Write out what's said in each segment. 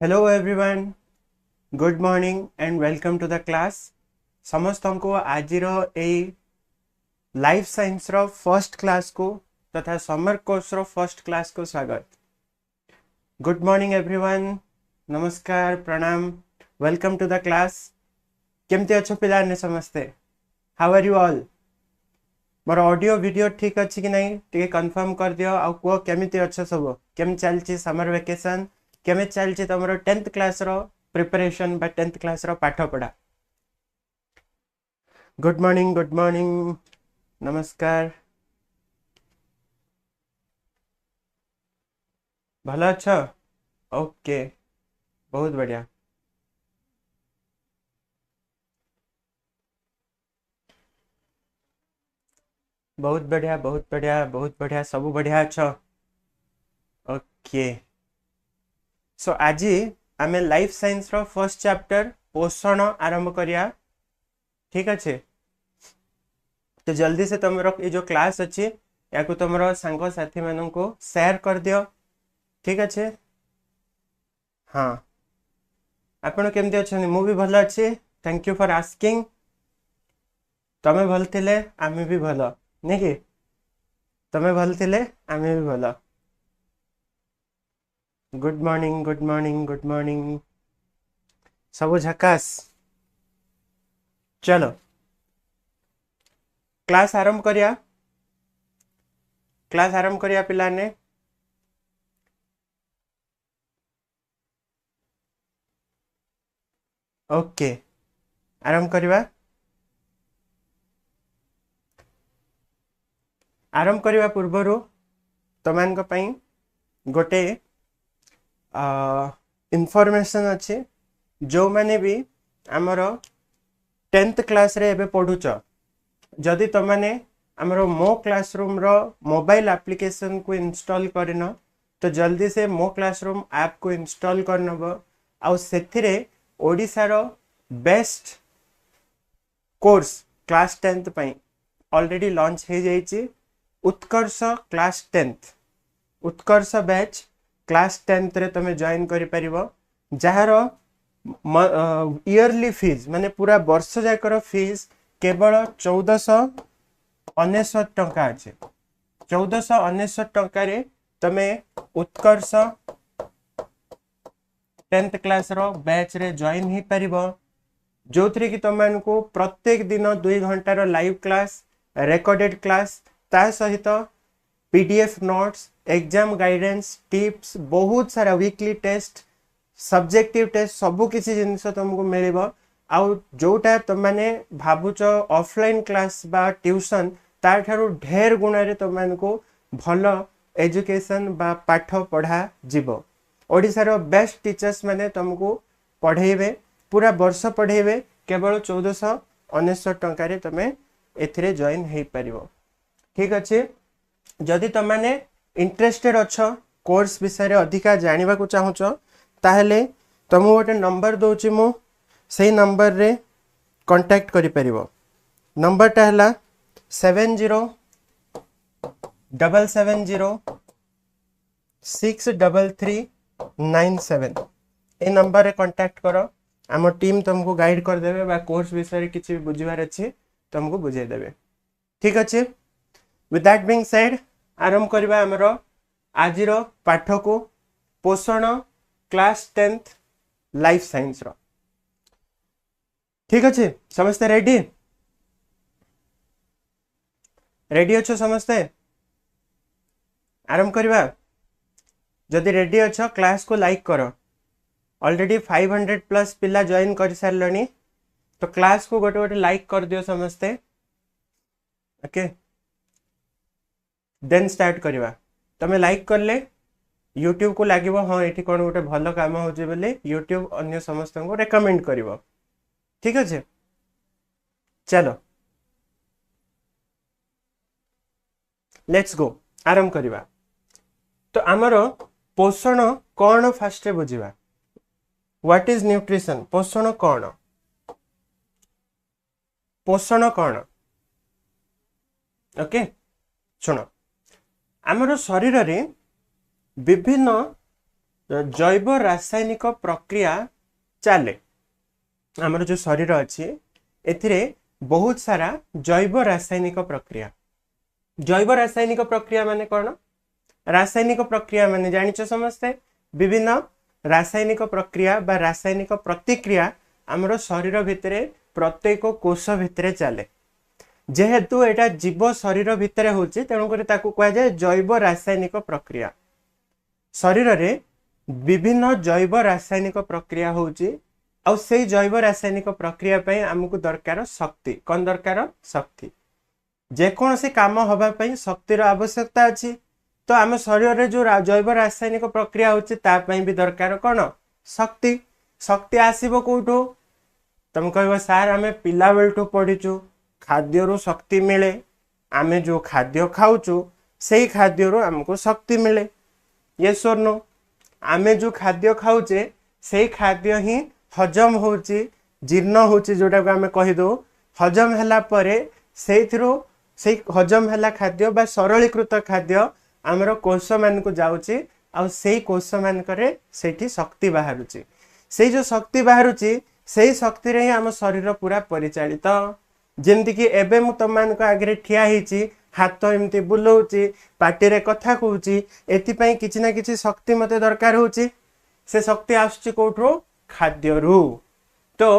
Hello everyone, good morning and welcome to the class. समस्त को आज life science row first class को तथा summer course row first class को स्वागत. गुड मॉर्निंग एवरीवन, नमस्कार, प्रणाम, वेलकम टू द क्लास. केमती अच्छो पिलाने समस्ते? How are you all? मोर ऑडियो वीडियो ठीक अच्छी कि नहीं टे कंफर्म कर दियो. आ को केमती अच्छो सब? केम चलची समर वेकेशन? केमे चलची तमरो 10th क्लास रो प्रिपरेशन बा 10th क्लास रो पाठ पढ़ा? गुड मॉर्निंग, नमस्कार. भला अच्छा? ओके, बहुत बढ़िया. बहुत बढ़िया, बहुत बढ़िया, बहुत बढ़िया, सब बढ़िया अच्छा. ओके, सो आज आमे life science row first chapter पोषण आरंभ करिया. ठीक अच्छे? तो जल्दी से तुम ये जो क्लास अच्छी या तुम सांग साथी मान को शेयर कर दियो. ठीक अच्छे? हाँ, आपण केमती अच्छे? मु भी भल अच्छे, थैंक यू फॉर आस्किंग. तमें भल थिले आमे भी भल, नहीं कि? तमें भल थिले आमे भी भल. Good morning, good morning, good morning, सब झकास. चलो क्लास आरंभ करिया. क्लास आरंभ करिया पिलाने. ओके, आरंभ करिवा. आरंभ करिवा पूर्वरु तमान को पई गोटे इनफॉरमेशन अच्छे. जो माने भी आमर 10th क्लास रे एबे पढ़ुच, जदि तमाने आमर मो क्लासरूम रो मोबाइल एप्लिकेशन को इंस्टॉल करन तो जल्दी से मो क्लासरूम ऐप को इंस्टॉल करनब. आउ सेथिरे ओडिसा रो बेस्ट कोर्स क्लास 10th पई ऑलरेडी लॉन्च हो जाइए. उत्कर्ष क्लास 10th, उत्कर्ष बैच क्लास 10th रे तमे जॉइन करि परिबो. जहार इयरली फीस माने पूरा वर्ष जाकर फीस केवल 1499 टंका अच्छे. 1499 टंका रे तमे उत्कर्ष 10th क्लास रो बैच रे जॉइन ही परिबो. जो थी कि तुमको प्रत्येक दिन 2 घंटार लाइव क्लास, रेकॉर्डेड क्लास, ता सहित PDF notes, exam guidance, tips, बहुत सारा वीकली टेस्ट, सब्जेक्टिव टेस्ट, सबू किसी जिनस तुमको मिल. आउ जोटा तुमने भावुच ऑफलाइन क्लास बा ट्यूशन ताठारु ढेर गुण तुमको भल एजुकेशन बा पाठ पढ़ा जीव. ओडिशार बेस्ट टीचर्स माने तुमको पढ़ेबे, पूरा वर्ष पढ़ेबे. केवल 1499 टंका रे तमे एथिरे जॉइन हो पारिबो. ठीक अच्छे? जदि तुमने इंटरेस्टेड अच्छा कोर्स विषय अधिका जानवा को चाहूच ताहले तुमको गोटे नंबर दूची मु, से नंबर रे कांटेक्ट करि परिबो. नंबरटा है 7077063397. ए नंबर रे कांटेक्ट करो. आम टीम तुमको गाइड कर देबे बा कोर्स विषय किसी भी बुझिबार अच्छी तुमको बुझे देबे. ठीक अच्छे? विथ दैट बीइंग सेड आरंभ करबा हमरो आजिर पाठ को, पोषण क्लास 10th लाइफ साइंस रो. ठीक अच्छे? समस्ते रेडी? रेडी अच्छो समस्ते? आरंभ करबा. जदि रेडी अच्छो क्लास को लाइक करो. ऑलरेडी 500 प्लस पिला जॉइन कर सारलनी, तो क्लास को गोटे गोटे लाइक कर दियो समस्ते. ओके, देन स्टार्ट करवा. तमे लाइक करले यूट्यूब को लगे हाँ ये कौन गोटे भल कम हो यूट्यूब अन्य समस्त को रेकमेंड करिवो. ठीक अच्छे? चलो लेट्स गो, आरंभ करवा. तो आमर पोषण कौन फास्ट बुझा. What is nutrition? पोषण कौन? पोषण कौन? ओके, सुनो. आमर शरीर रे विभिन्न जैव रासायनिक प्रक्रिया चले आमर जो शरीर अच्छी एथिरे बहुत सारा जैव रासायनिक प्रक्रिया माने कौन रासायनिक प्रक्रिया माने जानिच समस्ते विभिन्न रासायनिक प्रक्रिया बा रासायनिक प्रतिक्रिया आमर शरीर भितर प्रत्येक कोष भितर चले जेहेतु एटा जीव शरीर भितर होची तेणुकर ताकू कहा जाए जैव रासायनिक प्रक्रिया शरीर रे विभिन्न जैव रासायनिक प्रक्रिया होची और से जैव रासायनिक प्रक्रिया पे आमको दरकार शक्ति कौन दरकार शक्ति जेकोसी काम हवा पई शक्तिर आवश्यकता अछि तो आम शरीर रे जो जैव रासायनिक प्रक्रिया होची ता पई भी दरकार कौन शक्ति शक्ति आसीबो कोठो तुम कहबो सार आमे पिला बेलटू पढिचु खाद्य रो शक्ति मिले आमे जो खाद्य खाउचु सेही खाद्य रो हमको शक्ति मिले यस और नो आमे जो खाद्य खाउचे सेही खाद्य ही हजम होची जीर्ण होची जोटा को आमे कहि दो हजम हला परे सेहिथिरो से हजम हला खाद्य बा सरलीकृत खाद्य आमर कोष मान को जाउची आ सेही कोष मान करे सेठी शक्ति बाहरुची से जो शक्ति बाहरुची सेही शक्ति रे ही आम शरीर पूरा परिचालित जेमति कि एबे मु तुम मान को आगे ठिया हिची हाथ एमती बुलाऊची पार्टी रे कथा कहूची एति पई किछि ना किछि शक्ति मते दरकार होची से शक्ति आसुची कोठरो खाद्य रु तो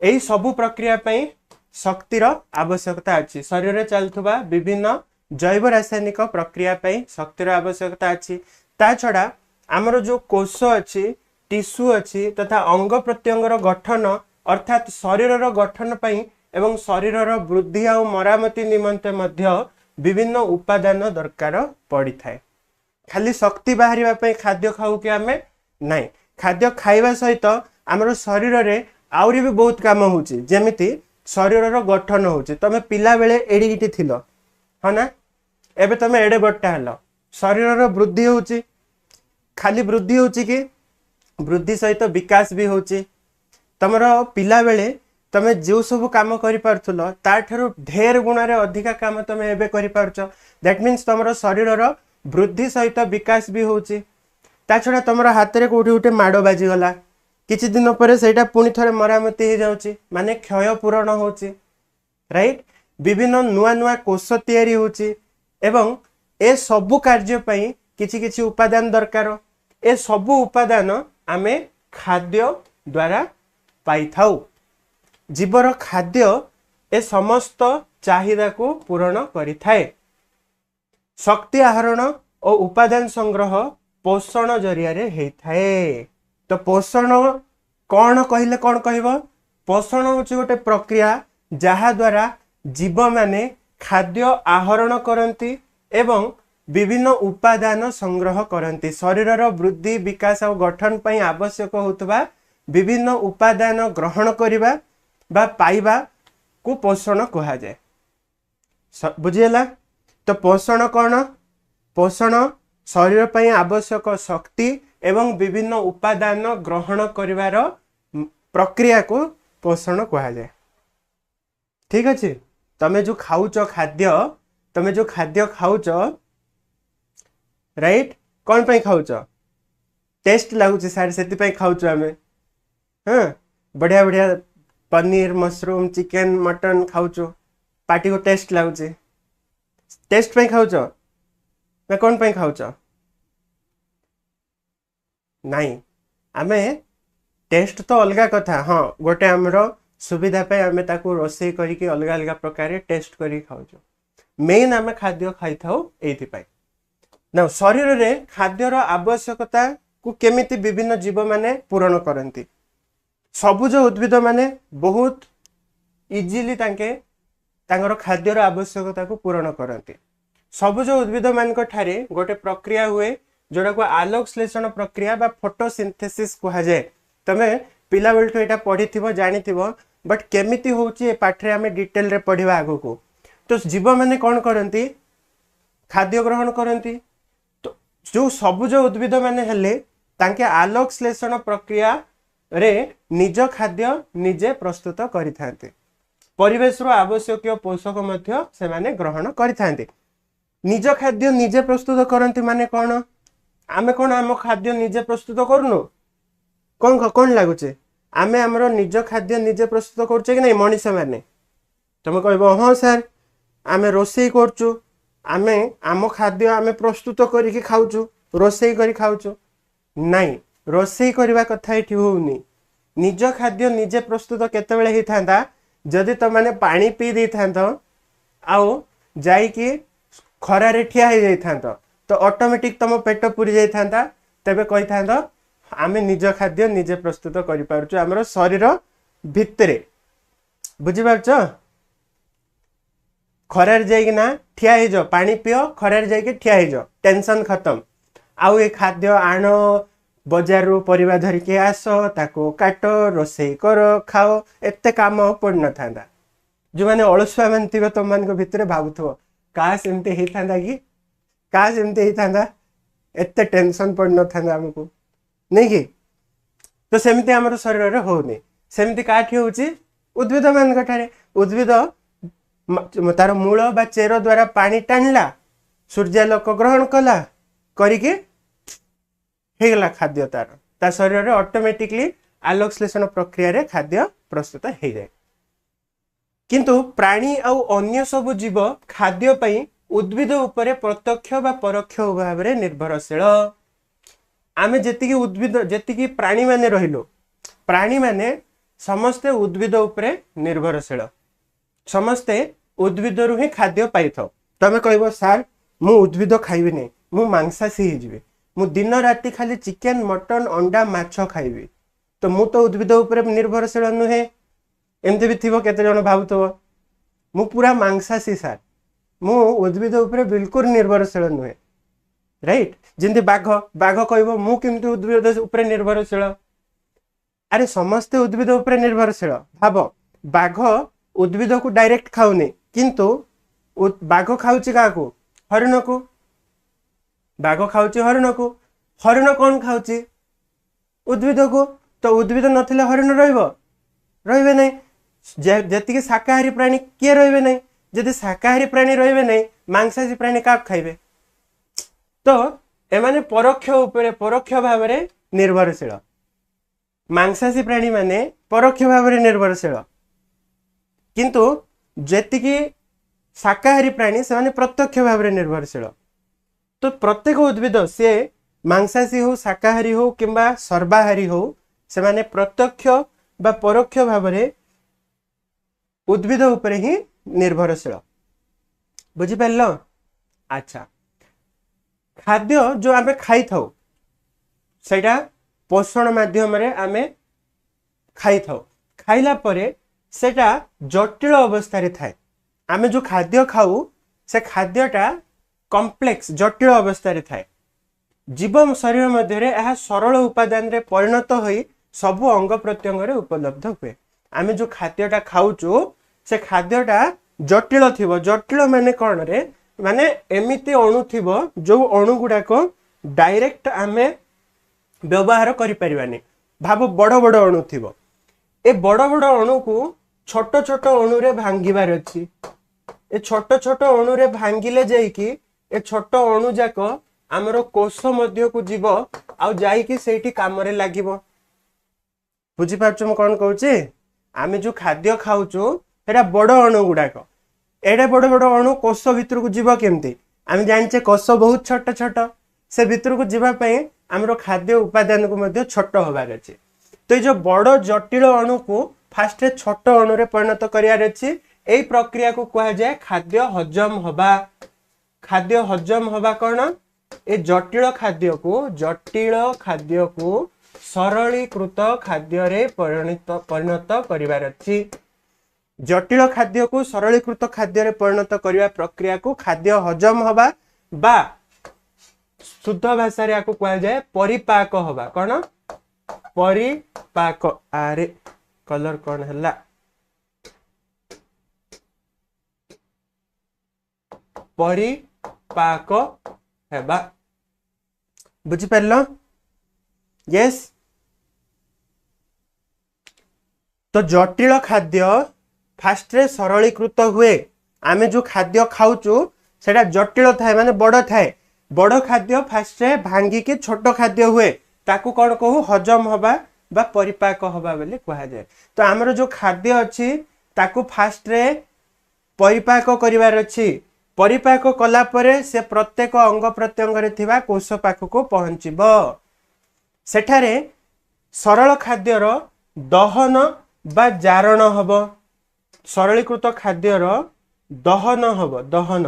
एई सबु प्रक्रिया पई शक्तिर आवश्यकता अछि शरीर रे चलथुबा विभिन्न जैव रासायनिक प्रक्रिया पई शक्तिर आवश्यकता अछि ता छडा हमर जो कोष अछि टिश्यू अछि तथा अंग प्रत्यंगर गठन अर्थात शरीर गठन पई एवं शरीर वृद्धि और मरामती निमंते मध्य विभिन्न उपादान दरकार पड़ी थाए खाली शक्ति बाहरिबा पई खाद्य खाऊ कि आमे नहीं खाद्य खाइबा सहित आमर शरीर रे आउरी भी बहुत काम होची जेमिति शरीर गठन होची तमे पिला बेले एडिगिटी थिलो ह ना एबे तमे एडे बट्टा हलो शरीर वृद्धि होची खाली वृद्धि होची कि वृद्धि सहित विकास भी होची तमरो पिला बेले तमे जो सब काम करि पारथुलो ताठरो ढेर गुणा रे अधिका काम तमे एबे करि पारछो दैट मींस तमरो शरीर वृद्धि सहित विकास भी होची ता छडा तमरो हाथ रे कोठी उठे माडो बाजी गला किछि दिन परे सेटा पुनी थरे मरामती हे जाउची माने क्षय पूरण होची राइट विभिन्न नुआ नुआ कोष तयारी होची एवं ए सबु कार्य पई किछि किछि उपादान दरकार ए सबु उपादान आमे खाद्य द्वारा पाई थाउ जीवर खाद्य ए समस्त चाहिदा को पूर्ण करि थाए शक्ति आहरण और उपादान संग्रह पोषण जरिया रे हेई थाए तो पोषण कौन कहले कौन कहबो पोषण होची गोटे प्रक्रिया जहा द्वारा जीव माने खाद्य आहरण करंती एवं विभिन्न उपादान संग्रह करंती शरीर वृद्धि विकास और गठन पई आवश्यक होतबा विभिन्न उपादान ग्रहण करिबा बा पाइबा को पोषण कहा जाए बुझियला तो पोषण कौन पोषण शरीर पई आवश्यक शक्ति एवं विभिन्न उपादान ग्रहण करिवार प्रक्रिया को पोषण कहा जाए ठीक अछि तमे जो खाउच खाद्य खाउच राइट कौन पई खाउच टेस्ट लागुची सारे सेति पई खाउच आमे हां बढ़िया बढ़िया पनीर मशरूम चिकन मटन खाउचो पार्टी को टेस्ट लागुचे टेस्ट पे खाउचो ना कौन पे खाउचो नहीं आमे टेस्ट तो अलगा कथा हाँ गोटे आमर सुविधा पे आमे ताको रोसे करिके अलगा अलगा प्रकार टेस्ट करी खाउचो मेन आमे खाद्य खाई थाउ एथि पाई ना शरीर रे खाद्यर आवश्यकता को केमिति विभिन्न जीव माने पूर्ण करंती सबुज उद्भिद माने बहुत इजीली तांकर खाद्यर आवश्यकता को पूर्ण करते सबुज उद्भिद मान ठारे गोटे प्रक्रिया हुए जोड़ा को आलोक श्लेषण प्रक्रिया बा फोटोसिंथेसिस कहा जाए तमे पिला बेलटू एटा पढ़ी जानी बट केमिति होची ए पाठरे आमे डिटेल रे पढ़िबा आगो को तो जीव माने कौन करंती खाद्य ग्रहण करंती तो जो सबुज उद्भिद माने हेले तांके आलोक श्लेषण प्रक्रिया रे निज खाद्य निजे प्रस्तुत करिथांते परिवेश रो आवश्यक पोषक मध्य से माने ग्रहण करिथांते निज खाद्य निजे प्रस्तुत करंती माने कोन आमे कौन आम खाद्य निजे प्रस्तुत करनु कौन लगुचे आमे आमर निज खाद्य निजे प्रस्तुत करछे कि नहीं मनीष मैंने तुम कह हाँ सर आमे रोषे करचु आमे आम खाद्य आमे प्रस्तुत करके खाऊचु रोषे करी खाऊचु नहीं रोषे करबा कथा एठी होउनी निज खाद्य निजे प्रस्तुत केतेबेले ही थांदा जदि तुम माने पानी पी दे थांतो आउ जाइकी खरा रे ठिया हो जाइथांतो तो ऑटोमेटिक तुम पेट पूरी जाइथांता तबे कहि थांतो आमे निज खाद्य निजे प्रस्तुत करि पारुछु हमर शरीर भितरे बुझि पारछो खरा रे जाइकी ना ठिया हो जाओ पानी पियो खरा रे जाइकी ठिया हो जाओ टेंशन खत्म आउ ए खाद्य आण बजार रू परिवा धरिके आस ताको काट रोषे कर खाओ एते काम पड़ न थांदा जो माने अलसुआ मान थिबे तुम मान को भितरे भाबुथो काश एमते हे थांदा कि काश एमते हे थांदा एते टेंशन पड़ न थांदा हमको नहीं कि तो सेमते हमर शरीर रे होनी सेमते काठी होची उद्भिद मान कठारे उद्भिद तार मूल बा चेर द्वारा पानी टाणला सूर्यालोक ग्रहण कला करिके हेगला खाद्य तार शरीर रे ऑटोमेटिकली आलोक श्लेषण प्रक्रिया रे खाद्य प्रस्तुत हो जाए किंतु प्राणी आउ अन्य सब जीव खाद्य पई उद्भिद उपरे प्रत्यक्ष बा परोक्ष भाव रे निर्भरशील आमे जेतिकी उद्भिद जेतिकी प्राणी माने रहिलो प्राणी माने समस्ते उद्भिद उपरे निर्भरशील समस्ते उद्भिद रु ही खाद्य पाई थाओ तमे कहबो सर मु उद्भिद खाइबे नै मु मांसाशी ही जिवे मु दिन राति खाली चिकन मटन अंडा माछ खाइबी तो मु तो उद्भिद उपरे निर्भरशील नुहे एमती भी थी केते जन भावुथबो मु पूरा मांसाशी सार मु उद्भिद उपरे बिल्कुल निर्भरशील नुहे राइट जिंदे बाघ बाघ कहबो मु किंतु उद्भिद उपरे निर्भरशील अरे समस्त उद्भिद उपरे निर्भरशील भाव बाघ उद्भिद को डायरेक्ट खाउनी किंतु बाघ खाउची काको हरिण को बाघ खाउची हरिण को हरिण कौन खाउची उद्भिद को तो उद्भिद नथिले हरिण रहइबो रहइबे नै जेतिके शाकाहारी प्राणी किए रहइबे नै जदि शाकाहारी प्राणी रहइबे नै मांसाहारी प्राणी का खाइबे तो एमाने परोक्ष उपरे परोक्ष भाव रे निर्भरशील मांसाहारी प्राणी माने परोक्ष भाव रे निर्भरशील किंतु जेतिके शाकाहारी प्राणी से माने प्रत्यक्ष भाव रे निर्भरशील तो प्रत्येक उद्भिद से मांसाहारी हो शाकाहारी हो किंबा सर्वाहारी हो से माने प्रत्यक्ष बा परोक्ष भाव रे उद्भिद उपरे ही निर्भरशील बुझी पारलो अच्छा खाद्य जो आमे खाई थाउ सेटा पोषण माध्यम रे आमे खाई थाउ खाइला परे सेटा जटिल अवस्था रे थाए आमे जो खाद्य खाऊ से खाद्यटा कॉम्प्लेक्स जटिल अवस्था रे थाए जीव शरीर मध्य रे यह सरल उपादान रे परिणत होई सबु अंग प्रत्यंग रे उपलब्ध हुए आमे जो खाद्यटा खाऊचु से खाद्यटा जटिल थिबो जटिल माने कोन रे माने एमिति अणु थिबो जो अणु गुडा को डायरेक्ट आमे व्यवहार करि परिबानी भाबो बड़ बड़ अणु थिबो ए बड़ बड़ अणु को छोट छोट अणु रे भांगीबार अछि ए छोट छोट अणु रे भांगिले जाई कि ए छोट अणु जाक आमर कोष मध्य को जीव आ जाई कि सेठी काम रे लागिबो बुझी पारछु म कोन कहूची आमे जो खाद्य खाऊचु एटा बड़ अणु गुडाक एडे बड़ बड़ अणु कोष भितर को जीव केमती आमे जानचे कोष बहुत छोट छोट से भितर को जीवा पई हमरो खाद्य उपादान को मध्य छोट होबार अछि तो जो बड़ जटिल अणु को फास्ट छोट अणु रे परिणत करियार अछि एई प्रक्रिया को कहा जाय खाद्य हजम होबा कोन ए जटिल खाद्य को सरलीकृत खाद्य रे परिणत करिवार अछि जटिल खाद्य को सरलीकृत खाद्य रे परिणत करिवा प्रक्रिया को खाद्य हजम होबा बा शुद्ध भाषा रे आको कहा जाय परिपाक होबा कोन परिपाक आरे कलर कोन हला परिपाक हेबा बुझी पारलो यस तो जटिल खाद्य फास्ट रे सरलीकृत हुए आमे जो खाद्य खाऊचु सेटा जटिल थाए माने बड़ थाए बड़ खाद्य फास्ट रे भांगी की छोट खाद्य हुए ताकू कौन कहू हजम हवा बा परिपाक हवा बोली कहा जाए। तो आमर जो खाद्य अच्छी ताकू फास्ट रे परिपाक करिवार अछि। परिपाक कला परे से प्रत्येक अंग प्रत्यंग रे थिबा कोष पाख को पहुंचीबो। सेठारे सरल खाद्यर दहन बा जारण हबो। सरलीकृत खाद्यर दहन हबो। दहन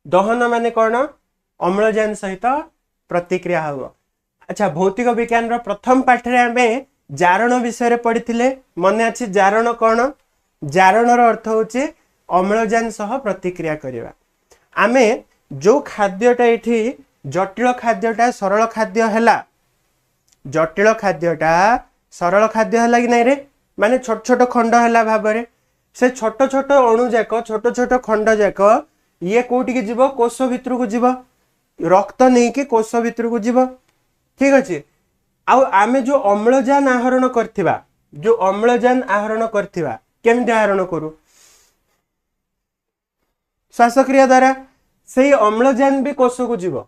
दहन माने कौन अम्लजान सहित प्रतिक्रिया हबो। अच्छा भौतिक विज्ञान रो प्रथम पाठ रे हमें जारण विषय रे पढ़िथिले मने अछि। जारण कौन जारण रो अर्थ होछि अम्लजान सह प्रतिक्रिया करिवा। आमे जो खाद्यटा एठी जटिल खाद्यटा सरल खाद्य हैला जटिल खाद्यटा सरल खाद्य हैला कि नै रे माने छोट छोट खंड हैला भाबरे से छोट छोट अणु जाक छोट छोट खंड जाक ये कोठी के जीव कोष भितर को जीव रक्त नहीं कि कोष भितर को जीव ठीक अच्छे। आउ आमे जो अम्लजान आहरण करथिबा जो अम्लजान आहरण करथिबा केमते आहरण करू श्वासक्रिया द्वारा से अम्लजान भी कोष को जीव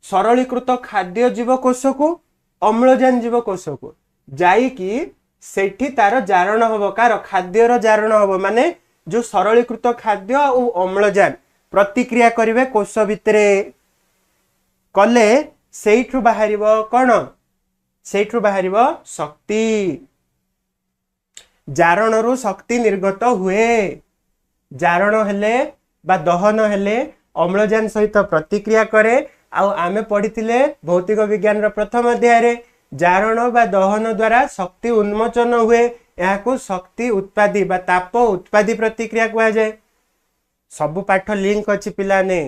सरलीकृत खाद्य जीव कोष को अम्लजान जीव कोष को जाई कि सेठी तार जारण हबो कार खाद्यर जारण हबो माने जो सरलीकृत खाद्य और अम्लजान प्रतिक्रिया करिवे कोष भितरे कले सेठु बाहरिबो कोन सेठु बाहरिबो शक्ति जारण रु शक्ति निर्गत हुए। जारण हेले बा दहन हेले अम्लजान सहित प्रतिक्रिया करे। आउ आमे पढ़िथिले भौतिक विज्ञान रो प्रथम अध्याय रे जारण बा दहन द्वारा शक्ति उन्मोचन हुए। याकू शक्ति उत्पादी बा ताप उत्पादी प्रतिक्रिया कहा जाए। सबु पाठ लिंक अच्छी पिलाने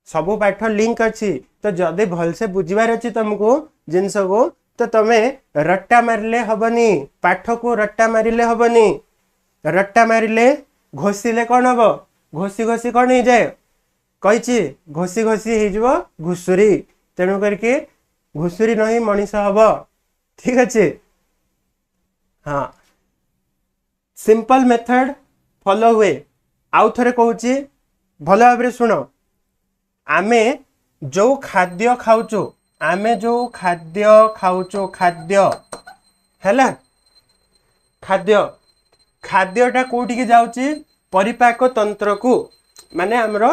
सबु पाठ लिंक अच्छी तो जदि भल से बुझीबार अच्छी तुमको जिनस को तो तमे रट्टा मारिले हबनी पाठ को रट्टा मारिले हबनी। रट्टा मारिले घोषिले कौन हम घोषी घोषी कौन हो जाए कही घोषी घोषी हो घुषुरी तेणु करके घुषुरी नहीं मनीष हम ठीक अच्छे। हाँ सिंपल मेथड फॉलो हुए। आउ थरे कहूची भल भाव शुण आमे जो खाद्य खाऊचु आमे जो खाद्य खाऊचु खाद्य हैला खाद्य खाद्यटा कोठी के जाउची परिपाक तंत्र को माने हमर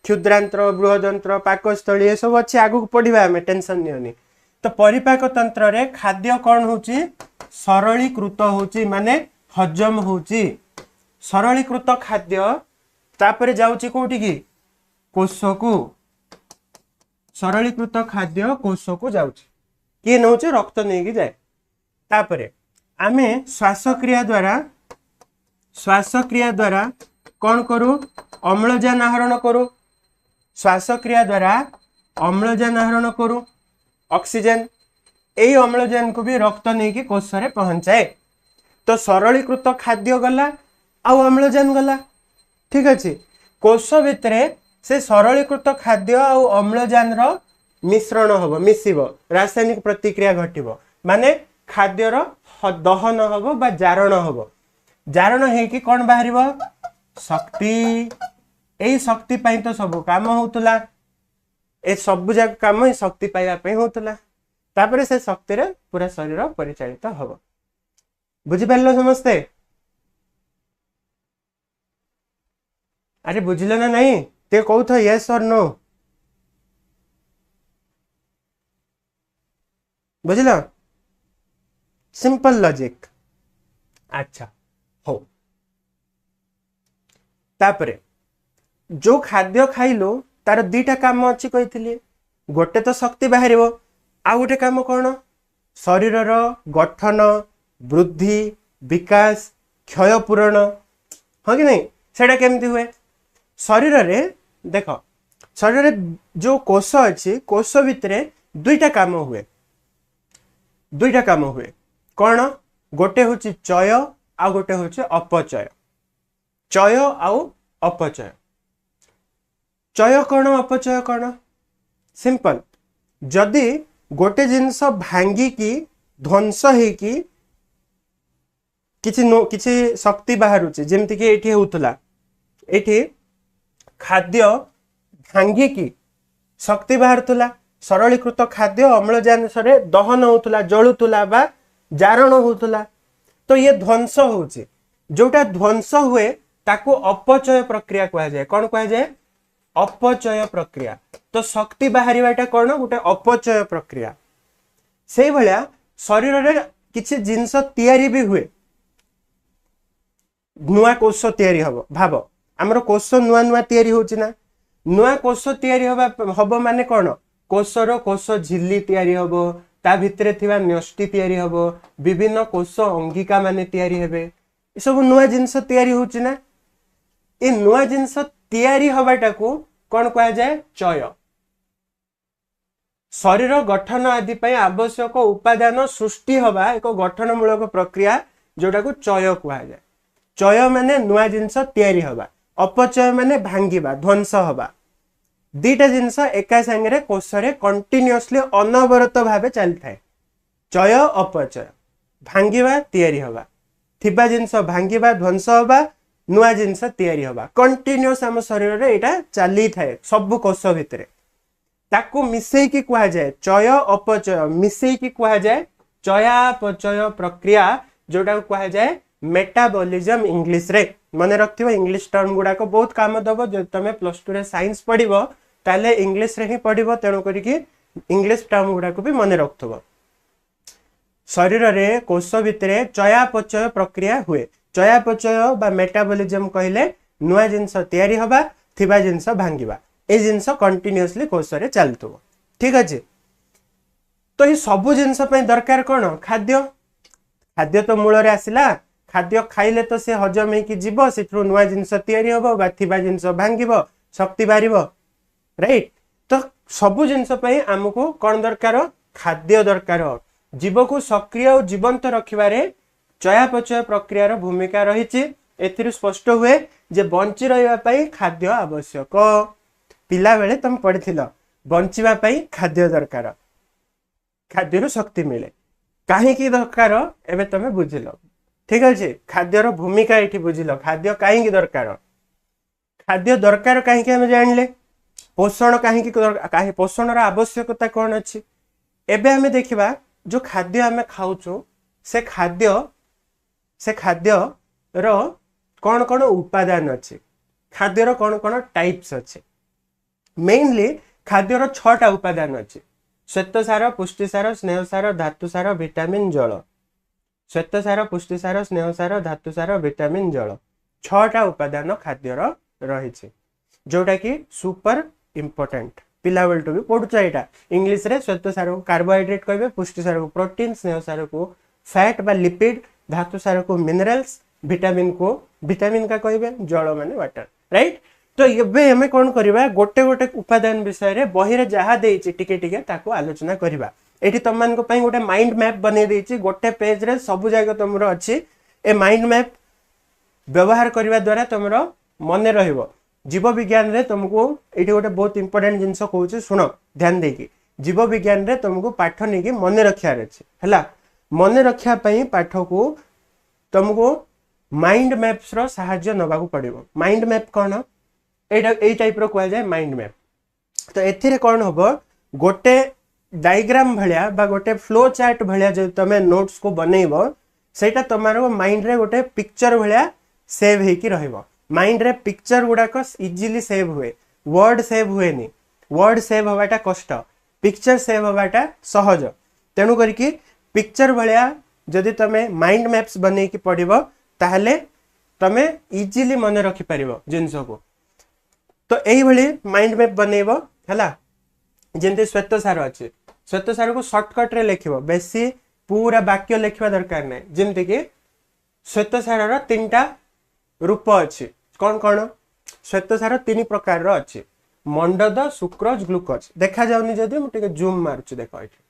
क्षुद्रांत्र बृहदंत्र पाकस्थली ये सब अच्छे आगु पढ़िबा हमें टेंशन नियोनी। तो परिपाक तंत्र रे खाद्य कौन होची सरलीकृत होची माने हजम होची। सरलीकृत खाद्य तापरे जाउची कोठी की कोष को सरलीकृत खाद्य कोष को जाउची किए नउचे रक्त नहीं की जाए। तापरे आमे श्वासक्रिया द्वारा कौन करू अम्लजान आहरण करू। श्वासक्रिया द्वारा अम्लजान आहरण करू ऑक्सीजन यही अम्लजान को भी रक्त नहीं कि कोष रे पहुंचाए। तो सरलीकृत खाद्य गला आउ अम्लजान गला ठीक अच्छे। कोष भितरे से सरलीकृत खाद्य आउ अम्लजान रो मिश्रण हबो मिसिबो रासायनिक प्रतिक्रिया घटिबो माने खाद्यर दहन हबो बा जारण हबो। जारण हे कि कौन बाहरिबो शक्ति। एई शक्ति पाई तो सब काम होतला ए सब जाक काम ही शक्ति पाइबा पे होतला। तापरे से शक्ति रे पूरा शरीर परिचालित हबो। बुझि पारलो समस्ते अरे बुझिल ना नहीं ते कहू यस और नो बुझिल सिंपल लॉजिक। अच्छा हो तापरे जो खाद्य खाइलो तार दीटा काम अच्छी कही गोटे तो शक्ति बाहर आ गोटे काम कौन शरीर गठन वृद्धि विकास क्षय पूरण हाँ कि नहीं सेटा केमती हुए शरीर रे देख शरीर रे जो कोष अच्छी कोष भितर दुईटा काम हुए कौन गोटे हूँ चय आ गोटे हूँ अपचय। चय आउ अपचय चय कौन अपचय कौन सिंपल जदि गोटे जिनस भांगी की ध्वंस होगी किछि शक्ति बाहर जमती कि ये होता ये खाद्य भांगी की शक्ति बाहर सरलीकृत खाद्य अम्लजान सरे दहन होतुला जलुतुला बा जारण होतुला तो ये ध्वंस होची जोटा ध्वंस हुए ताको अपचय प्रक्रिया कहा जाए कौन कहा जाए अपचय प्रक्रिया तो शक्ति बाहर कौन गोटे अपचय प्रक्रिया से भलिया शरीर रे किछि जिंस तयारी भी हुए नुआ कोष तयारी हबो भाव हमर कोष नुआ नुआ तयारी होची ना नुआ कोष तयारी हबो माने कौन कोषर कोष झिल्ली तयारी हबो ता भितरे थिबा न्यष्टि तयारी हबो विभिन्न कोष अंगिका माने तयारी हेबे ए सब नुआ जिंस तयारी होची ना ए नुआ जिंस तयारी हबाटा को कौन कहा जाए चय शरीर गठन आदि पई आवश्यक उपादान सृष्टि हवा एक गठनमूलक प्रक्रिया जोटा को चय कहा जाए चय माने नुआ जिंस तयारी हवा अपचय माने भांगिबा ध्वंस हवा दीटा जिनस एका संगे कोष रे कंटिन्यूअसली अनवरत भावे चली थाए चय अपचय भांगिबा तयारी हवा थिबा जिनस भांगिबा ध्वंस हवा नुआ जिनस तयारी हवा कंटिन्यूअस हम शरीर रे एटा चली थाए सब कोष भितरे ताकू मिसई की कहा जाए चय अपचय मिसई की कहा जाए चयापचय प्रक्रिया जोटा कहा जाए मेटाबॉलिज्म इंग्लिश रे मन रखिबो इंग्लिश टर्म गुडा को बहुत काम दबो जो तमे प्लस 2 रे साइंस पढिबो ताले इंग्लिश रे ही पढिबो तेनो करी कि इंग्लिश टर्म गुडा को भी मन रखथबो शरीर रे कोष भितरे चयापचय प्रक्रिया हुए चयापचय बा मेटाबॉलिज्म कहले नुआ जिंस तयारी हबा थिबा जिंस भांगिबा ए जिंस कंटिन्यूअसली कोष रे चलतबो ठीक अछि तो ये सब जिंस पय दरकार कोन खाद्य खाद्य तो मूल रे आसिला खाद्य खाइले तो से हजम है कि जीव सेठु नुआ जिंस तयारी हबो बा थिबा जिंस भांगिबो शक्ति बारिबो राइट तो सब जिंस पय हमको कोन दरकार खाद्य दरकार जीव को सक्रिय और जीवंत रखिबारे चयापचय प्रक्रिया रो भूमिका रहिछि एथिरु स्पष्ट हुए जे बंची रहिबा पय खाद्य आवश्यक पिला बेले तुम पढ़िथिलो बंचीबा पय खाद्य दरकार खाद्य रो शक्ति मिले काहे की दरकार एबे तमे बुझिलो ठीक अछि खाद्य रो भूमिका एठी बुझिलो खाद्य काहे की दरकार काहे की हम जानले पोषण काहे की काहे पोषण रो आवश्यकता कोन अछि एबे हमें देखिबा जो खाद्य हमें खाउचो से खाद्य रो कोन कोन उपादान अछि खाद्य रो कोन कोन टाइप्स अछि मेनली खाद्य रो 6टा उपादान अछि श्वेतसार पुष्टिसार स्नेहसार धातुसार विटामिन जल श्वेतसार पुष्टिसार स्नेहसार धातुसार विटामिन जल 6टा उपादान खाद्य रो रहिछि जोटा कि सुपर इंपोर्टेंट पिला बेल टू भी पढुचा एटा इंग्लिश रे श्वेतसार को कार्बोहाइड्रेट कहबे पुष्टिसार को प्रोटीन स्नेहसार को फैट बा लिपिड धातुसार को मिनरल्स विटामिन का कहबे जल माने वाटर राइट तो ये हमें कौन करबा गोटे गोटे उपादान विषय रे बही रे जहा देछि टिके टिके ताको आलोचना करबा एठी तम मान को पई गोटे माइंड मैप बने देछि गोटे पेज रे सब जगह तमरो अछि ए माइंड मैप व्यवहार करबा द्वारा तमरो मने रहइबो जीव विज्ञान रे तुमको एठी गोटे बहुत इंपोर्टेंट जिंस कहूछि सुनो ध्यान देकी जीव विज्ञान रे तुमको पाठ नै कि मने रखियार अछि हला मने रखिया पई पाठ को तुमको माइंड मैप्स रो सहाय्य नबा को पड़िबो माइंड मैप कोन एटा ए टाइप रो कहल जाय माइंड मैप तो एथिरे कोन होबो गोटे डायग्राम भलिया बा गोटे फ्लो चार्ट भलिया जे तमे नोट्स को बनेइबो सेटा तमारो माइंड रे गोटे पिक्चर भलिया सेव हे कि रहइबो माइंड रे पिक्चर गुडा को इजीली सेव हुए वर्ड सेव हुए नी वर्ड सेव हवाटा कष्ट पिक्चर सेव हवाटा सहज तेनु करके पिक्चर भलिया जदि तमे माइंड मैप्स बने कि पढिबो ताहले तमे इजीली मने रखि परिबो जिंस को तो एही भली माइंड मैप बनेबो हला जेंते श्वेतसार अछि श्वेतसार को शॉर्टकट रे लिखिबो बेसी पूरा वाक्य लिखिबा दरकार नै जेंते कि श्वेतसार रो 3टा रूप अछि कोन कोन श्वेतसार 3 प्रकार रो अछि मंडद सुक्रोज ग्लूकोज देखा जाउनी जदि मु टिके जूम मारछु देखो एठी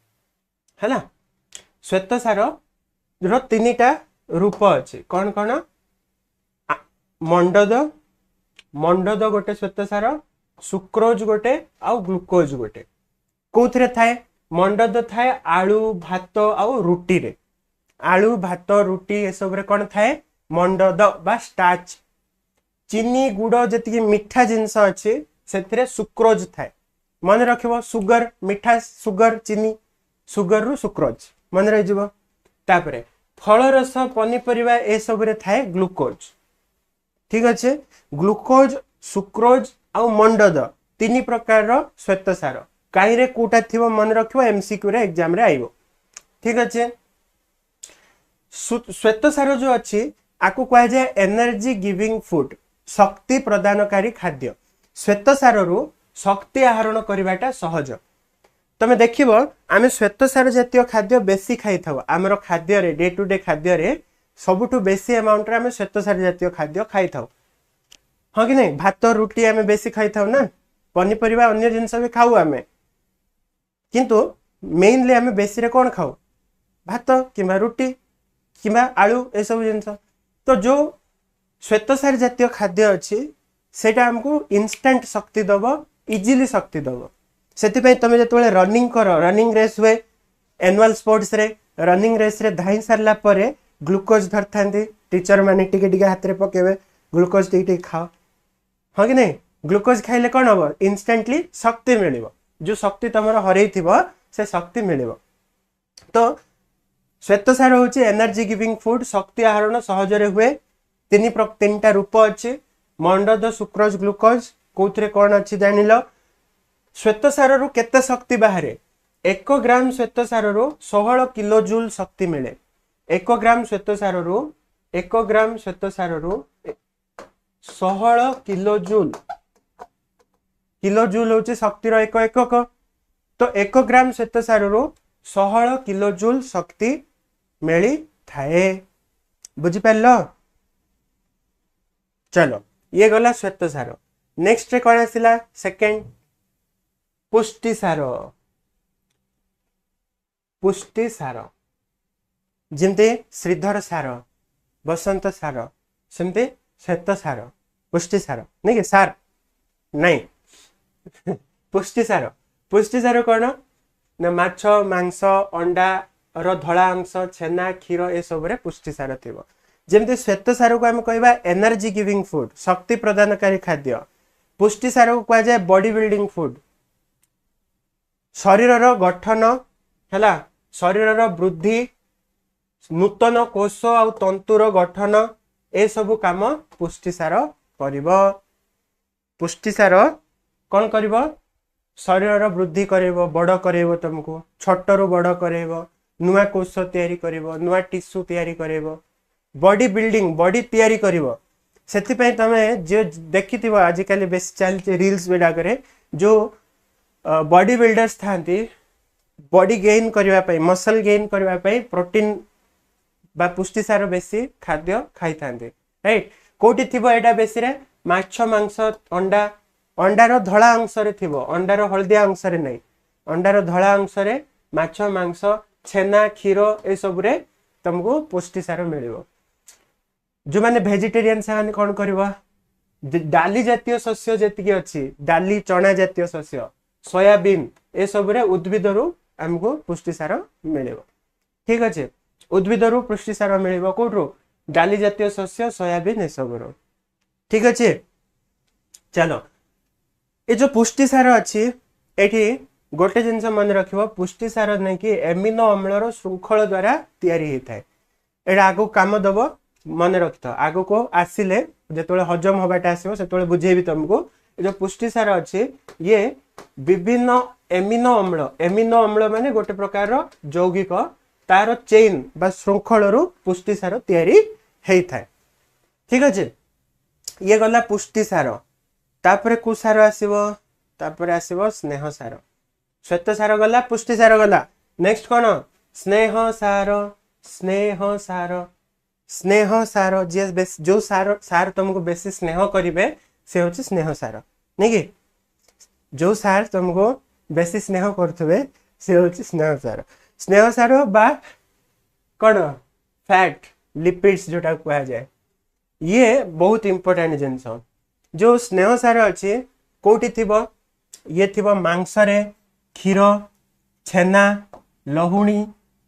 हला श्वेतसार रो 3टा रूप अछि कोन कोन मंडद गोटे श्वेतसार सुक्रोज गोटे आ ग्लूकोज गोटे कोथरे थाए मंडद थाए आलू भात आ रुटी रे आलू भात रुटी ए सब रे कोन थाए मंडद बा स्टार्च चीनी गुड़ जति मीठा जिंस अछि सेथिरे सुक्रोज थाए मन रखिबो सुगर मिठा सुगर चीनी सुगर रु सुक्रोज मन रही जीवो तापरे फल रस पनीपरिया ए सब रे थाए ग्लूकोज ठीक अच्छे ग्लूकोज सुक्रोज आ मंडद तीन प्रकार रो श्वेत सार कहीं रे कोटा थिबो मन रखिबो एमसीक्यू रे एग्जाम रे आइबो ठीक अच्छे श्वेत सार जो अच्छी आकु कह जाए एनर्जी गिविंग फूड शक्ति प्रदानकारी खाद्य श्वेत सार रु शक्ति आहरण करवाटा सहज तमे देखिबो आमे श्वेत सार जातीय खाद्य बेसी खाई थाओ आमर खाद्य रे डे टू डे खाद्य रे सबुठु बेसी अमाउंट रे आमे श्वेत सार जातीय खाद्य खाई थाओ हां कि नहीं भात रुटी आमे बेसी खाई थाओ ना पनीपरिया अन्य जिंस भी खाऊ आमे किंतु मेनली आमे बेसी रे कोन खाऊ भात किबा रुटी किबा आलू ए सब जिंस तो जो श्वेत सार जातीय खाद्य अच्छी सेटा हमको इंस्टेंट शक्ति दबो इजीली शक्ति दबो सेति तुम जो रनिंग कर रनिंग रेस हुए एनुअल स्पोर्ट्स रे रनिंग रेस रे धाई सारला परे ग्लूकोज धर थांती टीचर माने टिके टिके हाथ रे पकेबे ग्लूकोज टिके टिके खाओ हाँ कि नहीं ग्लूकोज खाइले कौन हम इंस्टेंटली शक्ति मिलिबो जो शक्ति तुम हरई थिबो से शक्ति मिलिबो तो श्वेत सार होची एनर्जी गिविंग फूड शक्ति आहरण सहजरे हुए तीन टा रूप अच्छी मंडद सुक्रोज ग्लूकोज कौन कौन अच्छी जानिल श्वेत सार रु केते शक्ति बाहर 1 ग्राम श्वेत सार रु 16 किलो जूल शक्ति मिले 1 ग्राम श्वेत सार रु 16 किलो जूल होची शक्ति रो एक एकक तो 1 ग्राम श्वेत सार रु 16 किलो जूल शक्ति मिली थाए बुझी पारलो चलो ये गला श्वेत सार नेक्स्ट रे कौन आसिला सेकेंड पुष्टि सार जिमते श्रीधर सार बसंत सार सेमते श्वेत सार पुष्टि सार नहीं कि सार नहीं पुष्टि सार कौन ना माछ मांस अंडा रो धला अंश छेना क्षीर ए सब रे पुष्टि सार थिबो जेमते श्वेत सार को आम कहबा एनर्जी गिविंग फूड शक्ति प्रदानकारी खाद्य पुष्टि सार को कह जाए बॉडी बिल्डिंग फूड शरीर गठन है शरीर वृद्धि नूतन कोष आ तंतुर गठन ए सब काम पुष्टि सार करिवो पुष्टि सार कौन करिवो शरीर वृद्धि करिवो बड़ करिवो तुमको छोट रु बड़ करिवो नुआ कोष तैयारी करिवो नुआ टिश्यू तैयारी करिवो बॉडी बिल्डिंग बॉडी तैयारी करिवो सेति पई तमे जो देखिथिबो आजिकल बेस चलचे रील्स बेडाकरे जो बॉडी बिल्डर्स थांती बॉडी गेन करबा पई मसल गेन करबा पई प्रोटीन बा पुष्टि सार बेसी खाद्य खाई थांती राइट कोठी थिबो एटा बेसी रे माछ मांस अंडा अंडार धला अंश रे थिबो अंडार हळदिया अंश रे नै अंडार धला अंश रे माछ मांस छेना क्षीर ए सब रे तुमको पुष्टि सार मिलिबो जो माने वेजिटेरियन से कौन करवा डाली जातीय शस्य जेतिकी अच्छी डाली चना जातीय शस्य सोयाबीन ए सब रे उद्भिद रु हमको पुष्टि सार मिलिबो ठीक अच्छे उद्भिद रु पुष्टि सार मिलिबो कोठरो डाली जातीय शस्य सोयाबीन ए सब रो ठीक अच्छे चलो ये जो पुष्टि सार अच्छी एठी गोटे जिनस मन रखिबो पुष्टि सार नै कि एमिनो अम्ल रो श्रृंखल द्वारा तैयारी होता है एटा आगो काम दबो मन रखिथ आगो को आसिले जेतोले हजम होबाटा आसीबो सेतोले बुझेबी तुमको जो पुष्टि सार अच्छी ये विभिन्न एमिनो अम्ल माने गोटे प्रकार रो यौगिक तार चेन बा श्रृंखल रु पुष्टि सार तैयारी हेई थाए ठीक अच्छे ये गला पुष्टि सार तापरे कु सार आसीबो तापरे आसीबो स्नेह सार श्वेत सार गला पुष्टि सार गला नेक्स्ट कौन स्नेह सार स्नेह सार जे जो सार तुमको बेसी स्नेह करिवे से होची स्नेह सार नहीं कि जो सार तुमको बेसी स्नेह करथबे से होची स्नेह सार बा कौन फैट लिपिड्स जोटा कहा जाए ये बहुत इंपोर्टेंट जिनस जो स्नेह सार अच्छी कोटी थिबो ये थिबो मांस रे क्षीर छेना लहुणी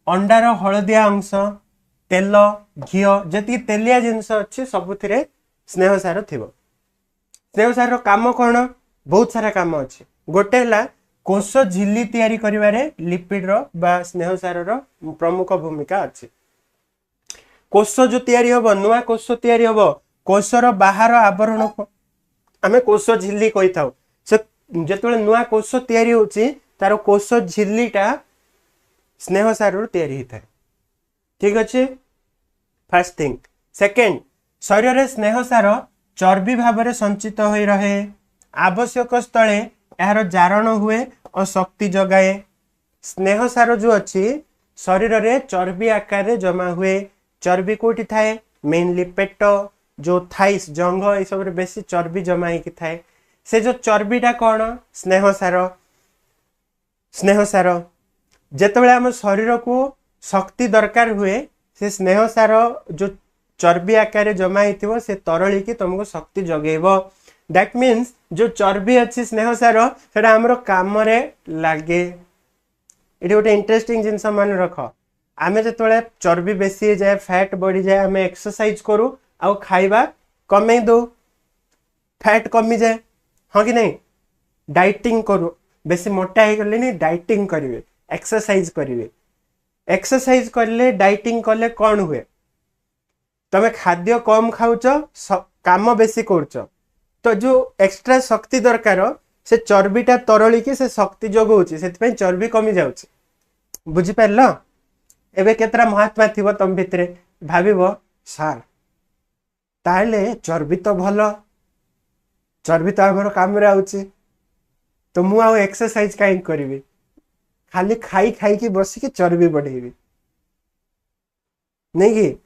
अंडार हलदिया अंश तेल घी जी तेलिया जिनस अच्छे सबुथिरे स्नेह सार थिबो स्नेह सार काम कौन बहुत सारा काम अच्छे गोटे है कोष झिल्ली तैयारी करिवारे लिपिड रो बा स्नेह सार रो प्रमुख भूमिका अछि। कोष जो तैयारी हबो नुआ कोष तैयारी हबो कोषर बाहर आवरण को आमे कोष झिल्ली कहि थाउ। से जेतबेले नुआ कोष तैयारी होछि तार कोष झिल्लीटा स्नेह सार रो तैयारी हिताय। ठीक अछि फर्स्ट थिंग। सेकंड शरीर रे स्नेह सार चर्बी भाबरे संचित होई रहे आवश्यक स्थले यार जारण हुए और शक्ति जगाए। स्नेह सार जो अच्छी शरीर रे चर्बी आकार रे जमा हुए। चर्बी कोठी थाए मेनली पेट जो थाइस जंघ ये सब रे बेसी चर्बी जमा ही थाए। से जो चर्बीटा कौन स्नेह सार। स्नेह सार जेतेबेले हम शरीर को शक्ति दरकार हुए से स्नेह सार जो चर्बी आकार रे जमा ही से तरली की तुमको शक्ति जगेबो। दैट मीन्स जो चर्बी अच्छी स्नेह सार से आमर काम रे लागे। ये गोटे इंटरेस्टिंग जिनस मन रख आमे जो चर्बी बेसी जाए फैट बढ़ी जाए आमे एक्सरसाइज करू आउ खाइबा कमे दो फैट कमी जाए हाँ कि नहीं। डाइटिंग करू बेसी मोटा हो गले नहीं डाइटिंग करिवे एक्सरसाइज करिवे। एक्सरसाइज करले डाइटिंग करले कौन हुए तमे खाद्य कम खाऊच काम बेसी करूच तो जो एक्स्ट्रा शक्ति दरकार से चर्बीटा तरली की से शक्ति जगौची से चर्बी कमी जाउची। बुझी पारलो एबे केतरा महात्मा थिबो तम भितरे भाबिबो सार ताले चर्बी तो भलो चर्बी तो हमर काम रे आउची तो मु आउ एक्सरसाइज काई करबी खाली खाई खाई की बसी की चर्बी बढ़ेबी नहीं कि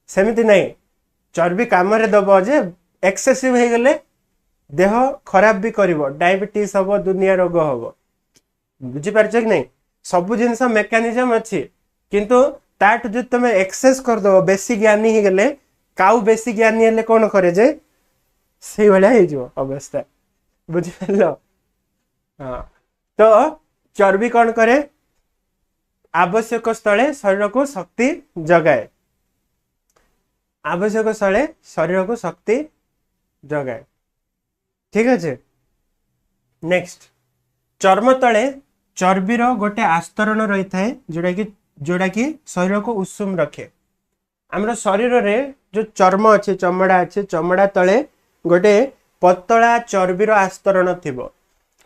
सेमिति नहीं। चर्बी काम रे दबो जे एक्सेसिव हो गले देह खराब भी करिवो डायबिटीज हबो दुनिया रोग हबो। बुझी पारछ कि नहीं सब जिनस मेकानिजम अच्छी किंतु ताट जो तुम एक्सेस कर दो बेसी ज्ञानी हो गले काउ बेसी ज्ञानी हेले कौन करे जे से भाया हो अवस्था। बुझिपार हाँ तो चर्बी कौन करे आवश्यक स्थले शरीर को शक्ति जगाए। आवश्यक स्थले शरीर को शक्ति जगाए। ठीक अच्छे नेक्स्ट चर्म तले चर्बीर गोटे आस्तरण रही था जोड़ा कि शरीर को उषुम रखे। आमर शरीर रे जो चर्म अच्छे चमड़ा अच्छे चमड़ा तले गोटे पतला चर्बीर आस्तरण थिबो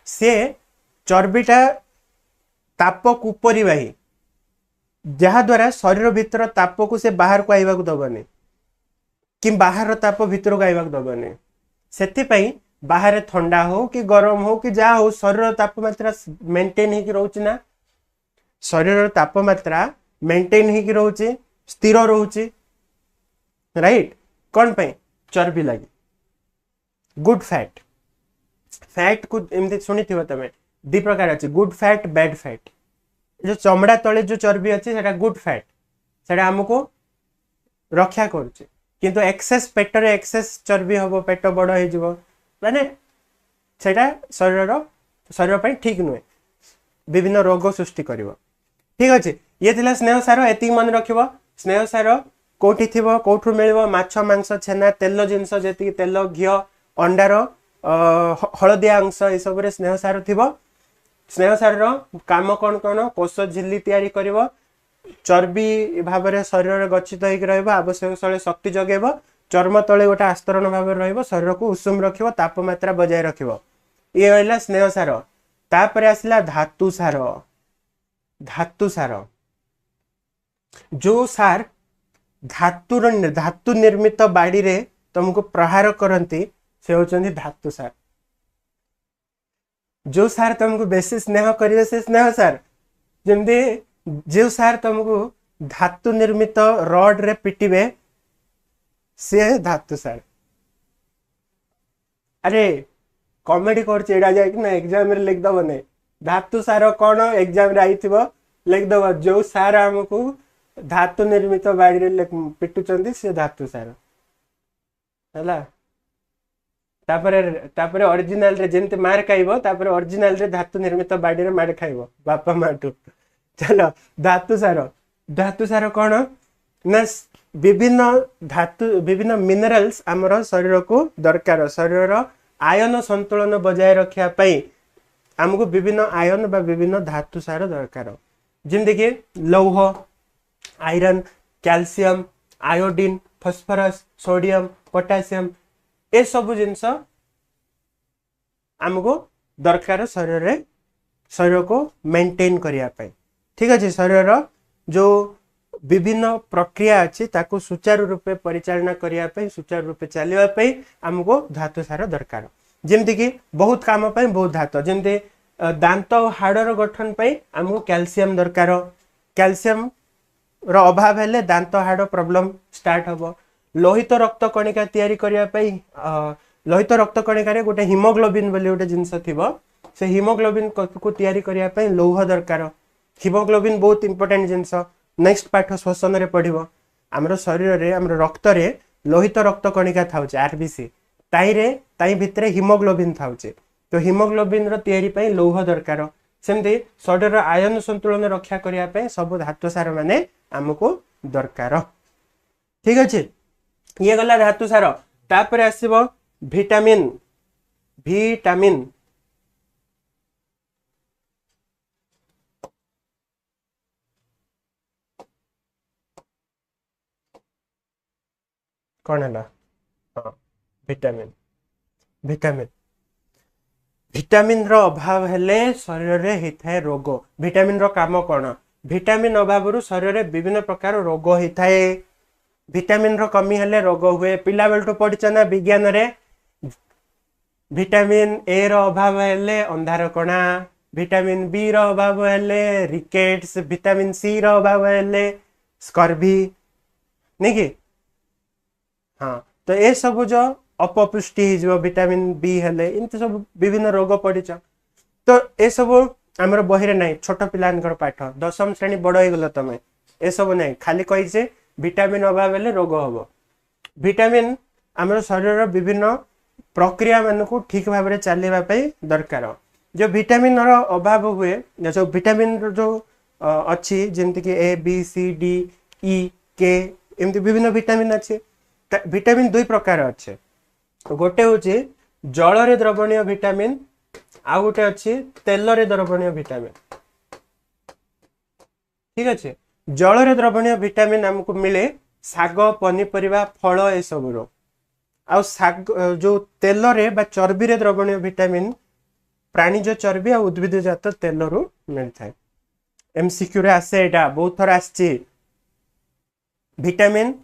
से चर्बीटा ताप को उपरिवाही जहा द्वारा शरीर भीतर ताप को से बाहर को आइबा दबनी कि बाहर ताप भीतर को आइबा दबनी। सेथिपाई बाहर ठंडा हो कि गरम हो कि जहाँ हो शरीर तापमात्रा मेंटेन हो रोचे ना शरीर तापमात्रा मेंटेन हो रोचे स्थिर रोचे राइट कौन पाई चर्बी लगे। गुड फैट फैट को एमती शुणी थी तुम दी प्रकार अच्छे गुड फैट बैड फैट। जो चमड़ा तले जो चर्बी अच्छे सेटा गुड फैट सेटा हमको रक्षा करुचे किंतु एक्सेस पेट रे एक्सेस चर्बी हम पेट बड़ हो माने सेटा शरीर पर ठीक नुहे विभिन्न रोग सृष्टि करिवो। ठीक अच्छे ये थिला स्नेह सार एति मन रखिबो। स्नेह सार कोठी थिबो कोठु मिलिबो माछ मांस छेना तेल जिनस जेति तेल घी अंडार हलदिया अंश ये सब रे स्नेह सार थिबो। स्नेह सार काम कौन कौन कोष झिल्ली तैयारी करिवो चर्बी भाव में शरीर गच्छित हो आवश्यक स्थले शक्ति जगेब चर्म तले गोटे आस्तरण भाव में शरीर को उषुम रखिब तापमात्रा बजाय रखिब। ये रहा स्नेह सार। तापर आसला धातु सार। धातु सार जो सार धातु निर्मित बाड़ी रे तुमको प्रहार करती से होचंदी धातु सार। जो सार तुमको बेसी स्नेह करिवे से स्नेह सार जमदी जो सार तुमको धातु निर्मित रड रे पिटिबे से धातु सार। अरे कॉमेडी करछ एडा जाय कि ना एग्जाम रे लिख दबो ने धातु सार कौन एग्जाम रे आइथिबो लिख दबो जो सार हमको धातु निर्मित बाड़ी रे पिटुचंदी से धातु सार हला। तापर ओरिजिनल रे जेंते मार खाइबो तापर ओरिजिनल रे धातु निर्मित बाड़ी रे मार खाइबो बापा माटू। चलो धातु सार कौन ना विभिन्न धातु विभिन्न मिनरल्स आमर शरीर को दरकार शरीर आयन संतुलन बजाय रखा आमको विभिन्न आयन बा विभिन्न धातु सार दरकार जमती कि लौह iron calcium iodine phosphorus sodium potassium ए सब जिनस आमको दरकार शरीर को मेंटेन करने ठीक अच्छे शरीर जो विभिन्न प्रक्रिया अच्छी ताकू सुचारू रूपे परिचालना करने सुचारू रूपे चलवाई आमको धातु सार दरकार जमती कि बहुत काम बहुत धातु जमती दांत और हाड़र गठन आमको कैल्शियम दरकार कैल्शियम रो अभाव हेले दांत हाड़ प्रॉब्लम स्टार्ट हम लोहित रक्त कणिका तैयारी करने लोहित रक्त कणिका गोटे हिमोग्लोबिन बोली गोटे जिनस थिबो से हिमोग्लोबिन को तैयारी करने लौह दरकार हिमोग्लोबिन बहुत इंपोर्टेंट जिनस नेक्स्ट पाठ श्वसन रे पढ़िबो हमरो शरीर रे हमरो रक्त रे लोहित रक्त कणिका थाउचे आरबीसी ताई भितरे हिमोग्लोबिन थाउचे तो हिमोग्लोबिन रो तैयारी पई लौह दरकार सेमती शरीर आयन संतुलन रक्षा करिया पई सब धातु सार माने हमको दरकार ठीक अच्छे ये गला धातु सार तापर आसीबो विटामिन विटामिन कौन है हाँ विटामिन विटामिन विटामिन रो अभाव हेले शरीर रे हिथाए रोग विटामिन रो काम कौन विटामिन अभाव रु शरीर रे विभिन्न प्रकार रोग हिथाए विटामिन रो कमी हेले रोग हुए पिला बेलटो पढ़िଛ ना विज्ञान रे विटामिन ए रो अभाव हेले अंधार कणा विटामिन बी रो अभाव हेले रिकेट्स विटामिन सी रो अभाव हेले स्कर्वी नहीं कि हाँ तो ये सब जो अपपुष्टि विटामिन बी हेले इनते सब विभिन्न रोग पड़ीच तो ये सब आमर बही ना छोट पिला पाठ दशम श्रेणी बड़ हो गल तुम ये सब ना खाली कही विटामिन अभाव हेले रोग हम विटामिन आमर शरीर विभिन्न प्रक्रिया मान को ठीक भाव में चलवाई दरकार जो विटामिन अभाव हुए जो विटामिन जो अच्छी जमती कि A B C D E के एमती विभिन्न विटामिन अच्छे विटामिन दुई प्रकार अच्छे गोटे हूँ जल रे द्रवणीय विटामिन आ गोटे अच्छी तेल रे द्रवणीय विटामिन ठीक अच्छे जल रे द्रवणीय विटामिन हमको मिले शाग पनीपरिया फल ए सब रो आ जो तेल रे बा चर्बी रे द्रवणीय विटामिन प्राणीज चर्बी आ उद्भिदजात तेल रु मिलता है एमसीक्यू रे आसे एटा बहुत थर आछि विटामिन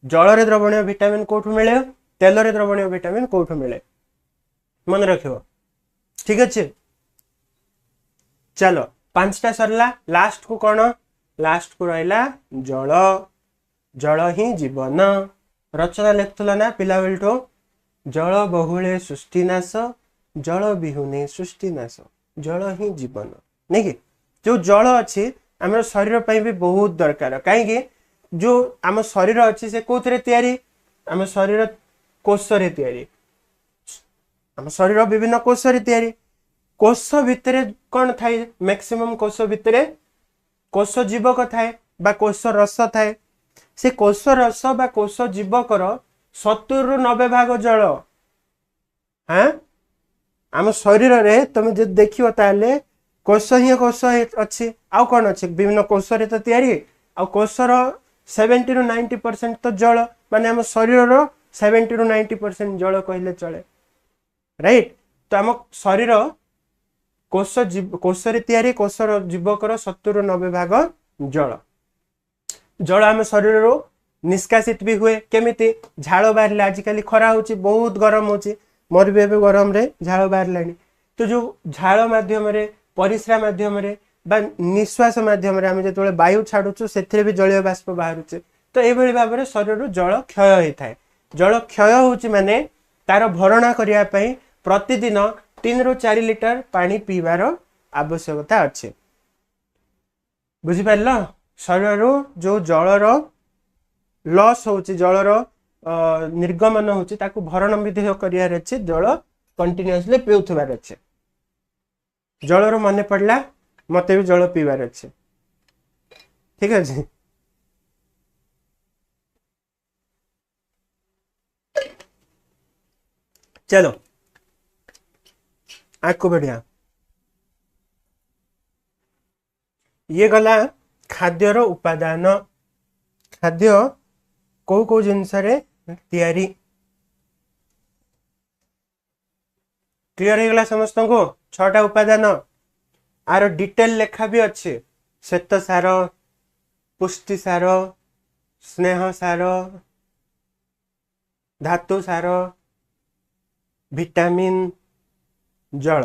जल रे द्रवणीय विटामिन कोठु मिले तेल रे द्रवणीय विटामिन कोठु मिले मन रखियो ठीक अच्छे चलो पांचटा सरला लास्ट को कौन लास्ट को रहा जल जल ही जीवन रचना लिखुला ना पिला बेलठो जल बहुले सृष्टिनाश जल विहुने सृष्टिनाश जल ही जीवन नहीं कि जो जल अच्छी आम शरीर पर भी बहुत दरकार कहीं जो आम शरीर अच्छी से कौन तैयारी आम शरीर कोष रे तैयारी आम शरीर विभिन्न कोष रे तैयारी कोष भितर कौन थाए मैक्सिमम कोष भितर कोष जीवक थाए बा कोष रस थाए से कोष रस बा कोष जीवकर 70 ରୁ 90 भाग जल हाँ आम शरीर रे तुम जो देखियो ताले कोष ही कोष अच्छी आउ कौन अच्छे विभिन्न कोष रे तो तैयारी आ कोषर 70 ରୁ 90% तो जल माने आम शरीर 70 ରୁ 90% जल कहले चले राइट तो आम शरीर कोष रे तैयारी कोषर जीवकर 70 ରୁ 90 भाग जल जल आम शरीर निष्कासित भी हुए केमिति झाड़ बाहर आजिकल खरा होची बहुत गरम होची मोर भी एबे गरम रे झाड़ बाहर लानी तो जो झाड़ माध्यम रे परिश्रा माध्यम रे बा निश्वास माध्यम रे आम जो वायु छाड़ुचु से भी जलीय बाष्प बाहर तो ये भाव में शरीर जल क्षय होता है जल क्षय होची माने तार भरणा करिया पई प्रतिदिन 3 ରୁ 4 लिटर पानी पीवार आवश्यकता अच्छे बुझी पारल शरीर जो जलर लॉस होची जलर निर्गमन होची ताकू भरण विधेय करियार अच्छे जल कंटिन्यूअसली पीउथबार अच्छे जलर मन पड़ला मते भी जल पीवार अच्छे ठीक है चलो आग को बढ़िया ये गला खाद्यर उपादान खाद्य को को जिनस तैयारी क्लियर हो गला समस्त को 6टा उपादान आर डिटेल लेखा भी अच्छे श्वेत सार पुष्टि सार स्नेह सार धातु सार विटामिन जल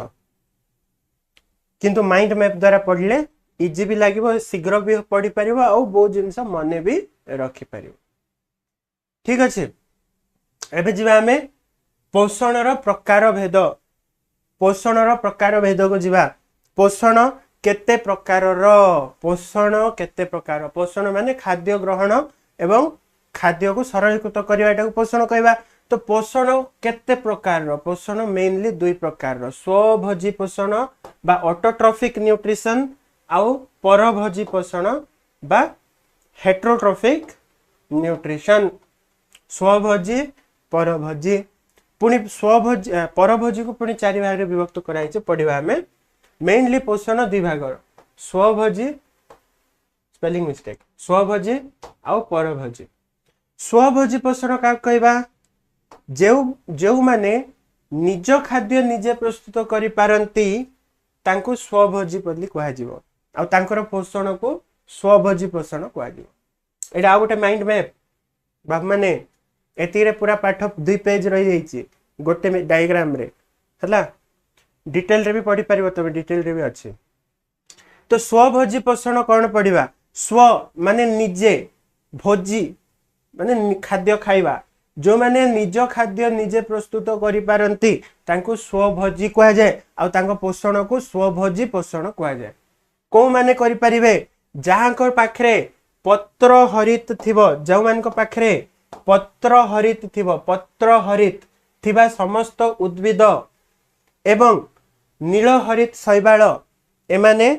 किंतु माइंड मैप द्वारा पढ़ले इजी भी लगे शीघ्र भी पढ़ी पार और बहुत जिनस मन भी रखिपर ठीक अच्छे एबे जीवा आमे पोषण प्रकार भेद को जीवा पोषण केते प्रकार पोषण माने खाद्य ग्रहण एवं खाद्य को सरलीकृत करने पोषण कहवा तो पोषण केते प्रकार पोषण मेनली 2 प्रकार स्वभोजी पोषण बा ऑटोट्रॉफिक न्यूट्रिशन आउ परभोजी पोषण बा हेट्रोट्रॉफिक न्यूट्रिशन स्वभोजी परभोजी पुणी स्वभोजी परभोजी को पुणी 4 भाग रे विभक्त कराई पढ़िबा हमें मेनली पोषण 2 भाग स्वभोजी स्पेलिंग मिस्टेक स्वभोजी आउ परभोजी स्वभोजी पोषण का कहबा जो माने निज खाद्य निजे प्रस्तुत करि पारंती तांको स्वभोजी बोली कहा जिवो आ तांकर पोषण को स्वभोजी पोषण कहा जिवो एडा आ गोटे माइंड मैप बाप माने एतिरे पूरा पाठ 2 पेज रही जाइछि गोटे डायग्राम रे हला डिटेल रे भी पढ़ी पारिबो तबे डिटेल रे भी अच्छे तो स्वभोजी पोषण कौन पढ़िबा स्व माने निजे भोजी माने खाद्य खाइबा जो माने निज खाद्य निजे प्रस्तुत करि पारंती तांको स्वभोजी कहा जाए आ तांको पोषण को स्वभोजी पोषण कहा जाए को माने करि परिबे जहांकर पाखरे पत्र हरित थिबो जो मानक पाखरे पत्र हरित थिबा समस्त उद्भिद एवं नील हरित शैवाल एमाने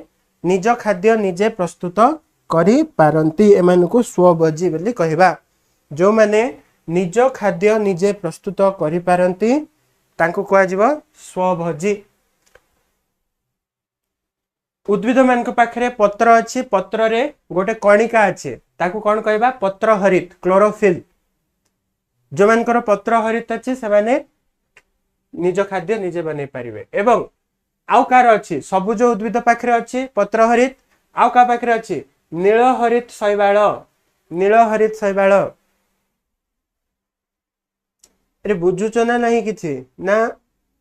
निज खाद्य निजे प्रस्तुत करि पारंती एमानकु स्वभोजी बोली कहबा जो माने निज खाद्य निजे प्रस्तुत करि पारंती तांको कहा जिवो स्वभोजी उद्भिद मानक पाखरे पत्र अछि पत्र रे गोटे कणिका अछि ताकू कोन कहबा पत्र हरित क्लोरोफिल जो मानकर पत्र हरित अछि से माने निज खाद्य निजे बनै परिबे एवं आउ कार अछि सबुज उद्भिद पाखरे अछि पत्र हरित आउ का पाखरे अछि नील हरित शैवाल अरे बुझुच ना नहीं किछि ना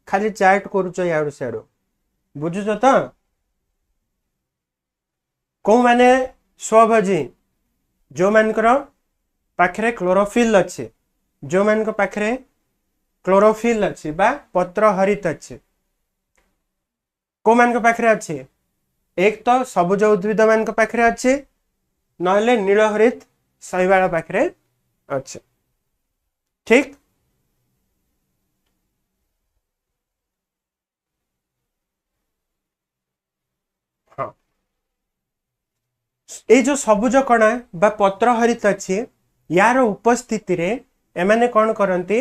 खाली चार्ट करूच याडू सेडू बुझुच त को माने स्वभोजी जो मानकर पाखरे क्लोरोफिल अच्छे जो मान पाखरे क्लोरोफिल अच्छे बा पत्र हरित अच्छे को मान पाखरे अच्छे एक तो सबुज उद्भिद मान पाखरे अच्छे नहले नील हरित शैवाल पाखरे अच्छे ठीक हाँ ये जो सबुज कणा बा पत्र हरित अच्छे यार उपस्थिति रे एमाने कौन करती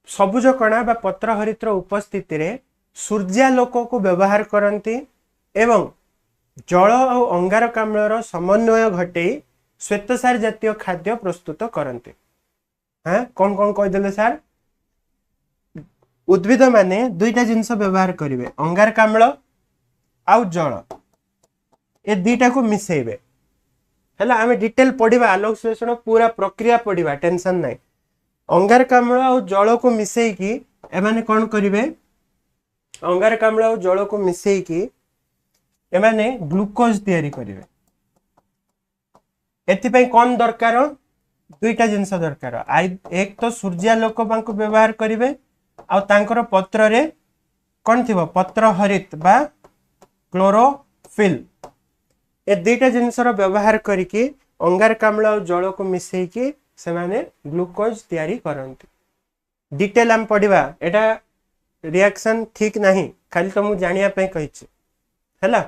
सबुज कणा बा पत्र हरित उपस्थिति रे सूर्यालोक को व्यवहार करती एवं जल और अंगारकाम्ल समन्वय घटे श्वेतसार जातीय खाद्य प्रस्तुत करते हाँ कौन कौन कहीदेले सार उद्भिद माने 2टा जिनस व्यवहार करेंगे अंगारकाम्ल आउ जल ए 2टा को मिसेबे हेला आमे डिटेल पढ़िबा आलोक विश्लेषण पूरा प्रक्रिया पढ़िबा टेंशन नहीं अंगारकाम्ल और जल को मिसई की एमाने कौन करिवे अंगारकाम्ल और जल को मिसई की एमाने ग्लूकोज तैयारी करिवे एथिपई कौन दरकार 2टा जिनस दरकार एक तो सूर्यालोक बांको व्यवहार करिवे आ तांकर पत्र रे कौन थिबो पत्र हरित बा क्लोरोफिल ए 2टा जिनसर व्यवहार करिके अंगारकाम्ल और जल को मिसेकी से माने ग्लूकोज तैयारी करंती डिटेल हम पढ़िबा एटा रिएक्शन ठीक नहीं खाली तो मु जानिया पे कहिछि हैला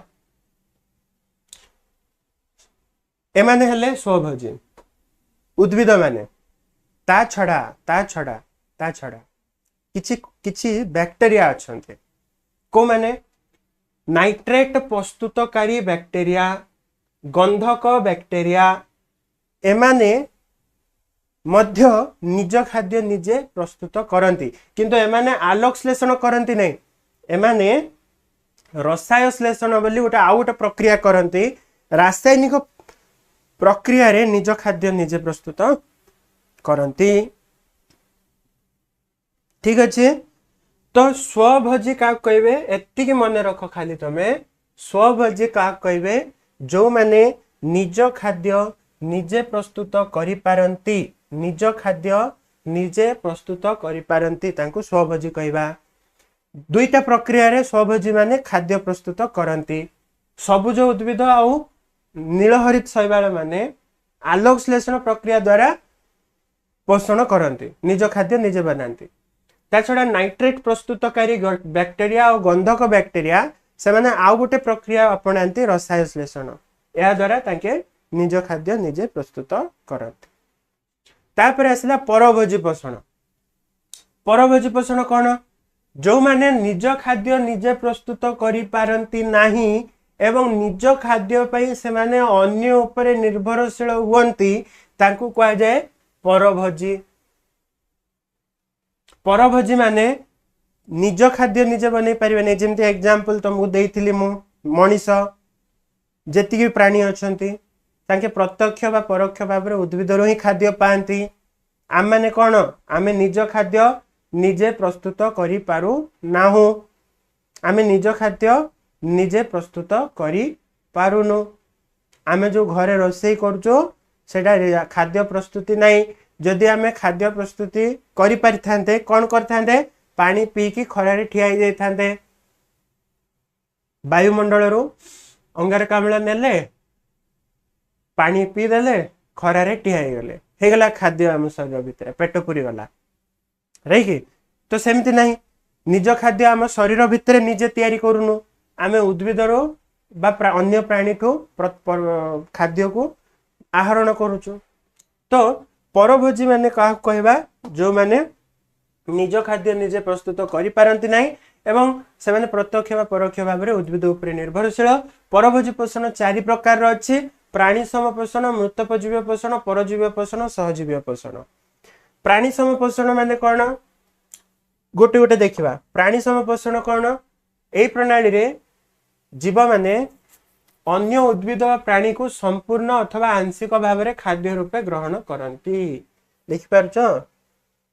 एमाने हेले स्वभोजी उद्भिद माने ता छड़ा किछि बैक्टेरिया अछंते को माने नाइट्रेट प्रस्तुतकारी बैक्टेरिया गंधक बैक्टेरिया एमाने मध्य निज खाद्य निजे प्रस्तुत करती किंतु एमाने आलोक श्लेषण करती नहीं एमाने रसायन श्लेषण बोली गोटे आउ गोटे प्रक्रिया करती रासायनिक प्रक्रिया रे निज खाद्य निजे प्रस्तुत करती ठीक अच्छे तो स्वभोजी क्या कहे एति मन रख खाली तमे स्वभोजी क्या कहे जो माने निज खाद्य निजे प्रस्तुत करि पारंती निज खाद्य निजे प्रस्तुत करि पारंती तांको स्वभोजी कहबा दुईटा प्रक्रिया रे स्वभोजी माने खाद्य प्रस्तुत करती सबुज उद्भिद आउ नीलहरित शैवाल माने आलोक श्लेषण प्रक्रिया द्वारा पोषण करती निज खाद्य निजे बनाती ता छड़ा नाइट्रेट प्रस्तुतकारी बैक्टेरिया और गंधक बैक्टेरिया से माने आउ गोटे प्रक्रिया अपनाती रसायन श्लेषण या द्वारा तांके निज खाद्य निजे प्रस्तुत करती तापर आसला परभोजी पोषण कौन जो माने निज खाद्य निजे प्रस्तुत करि पारंती नाही एवं निज खाद्य पई से माने अन्य उपरे निर्भरशील हुवंती तांको कहा जाए परभोजी परभोजी माने निज खाद्य निजे बनै परिबे नै जेमति एग्जांपल तुमको देइथिली मु मनीष जेतिकी प्राणी अछंती तांके प्रत्यक्ष बा परोक्ष भाव रे उद्भिद रो ही खाद्य पांती आम माने कोन आमे निज खाद्य निजे प्रस्तुत करि पारु नाहु आमे निज खाद्य निजे प्रस्तुत करि पारुनु आमे जो घरे रोषेई करजो सेटा खाद्य प्रस्तुति नहीं जदि आमे खाद्य प्रस्तुति करि परिथांते कोन करथांते पानी पी की खरारे ठिया ही जाइथांते वायुमंडल रो अंगारकाम्ल नेले पानी पी देले खरारे ठिया ही गले हे गला खाद्य आम शरीर भितर पेट पुरी गला रही कि तो सेमती नहीं निज खाद्य आम शरीर भितर निजे तैयारी करूनु आमे उद्भिद रो बा अन्य प्राणी ठो खाद्य को आहरण करूचु तो परभोजी माने का कहबा जो माने निज खाद्य निजे प्रस्तुत करि पारंती नाही एवं से माने प्रत्यक्ष बा परोक्ष भाव रे उद्भिद उपरे निर्भरशील परभोजी पोषण चारि प्रकार रो अछि प्राणी सम पोषण मृतपजीवी पोषण परजीवी पोषण सहजीवी पोषण प्राणी सम पोषण माने कोन गोटे गोटे देखिबा प्राणी सम पोषण कोन एई प्रणाली रे जीव माने अन्य उद्भिद प्राणी को संपूर्ण अथवा आंशिक भाव में खाद्य रूपे ग्रहण करती देखि पारछ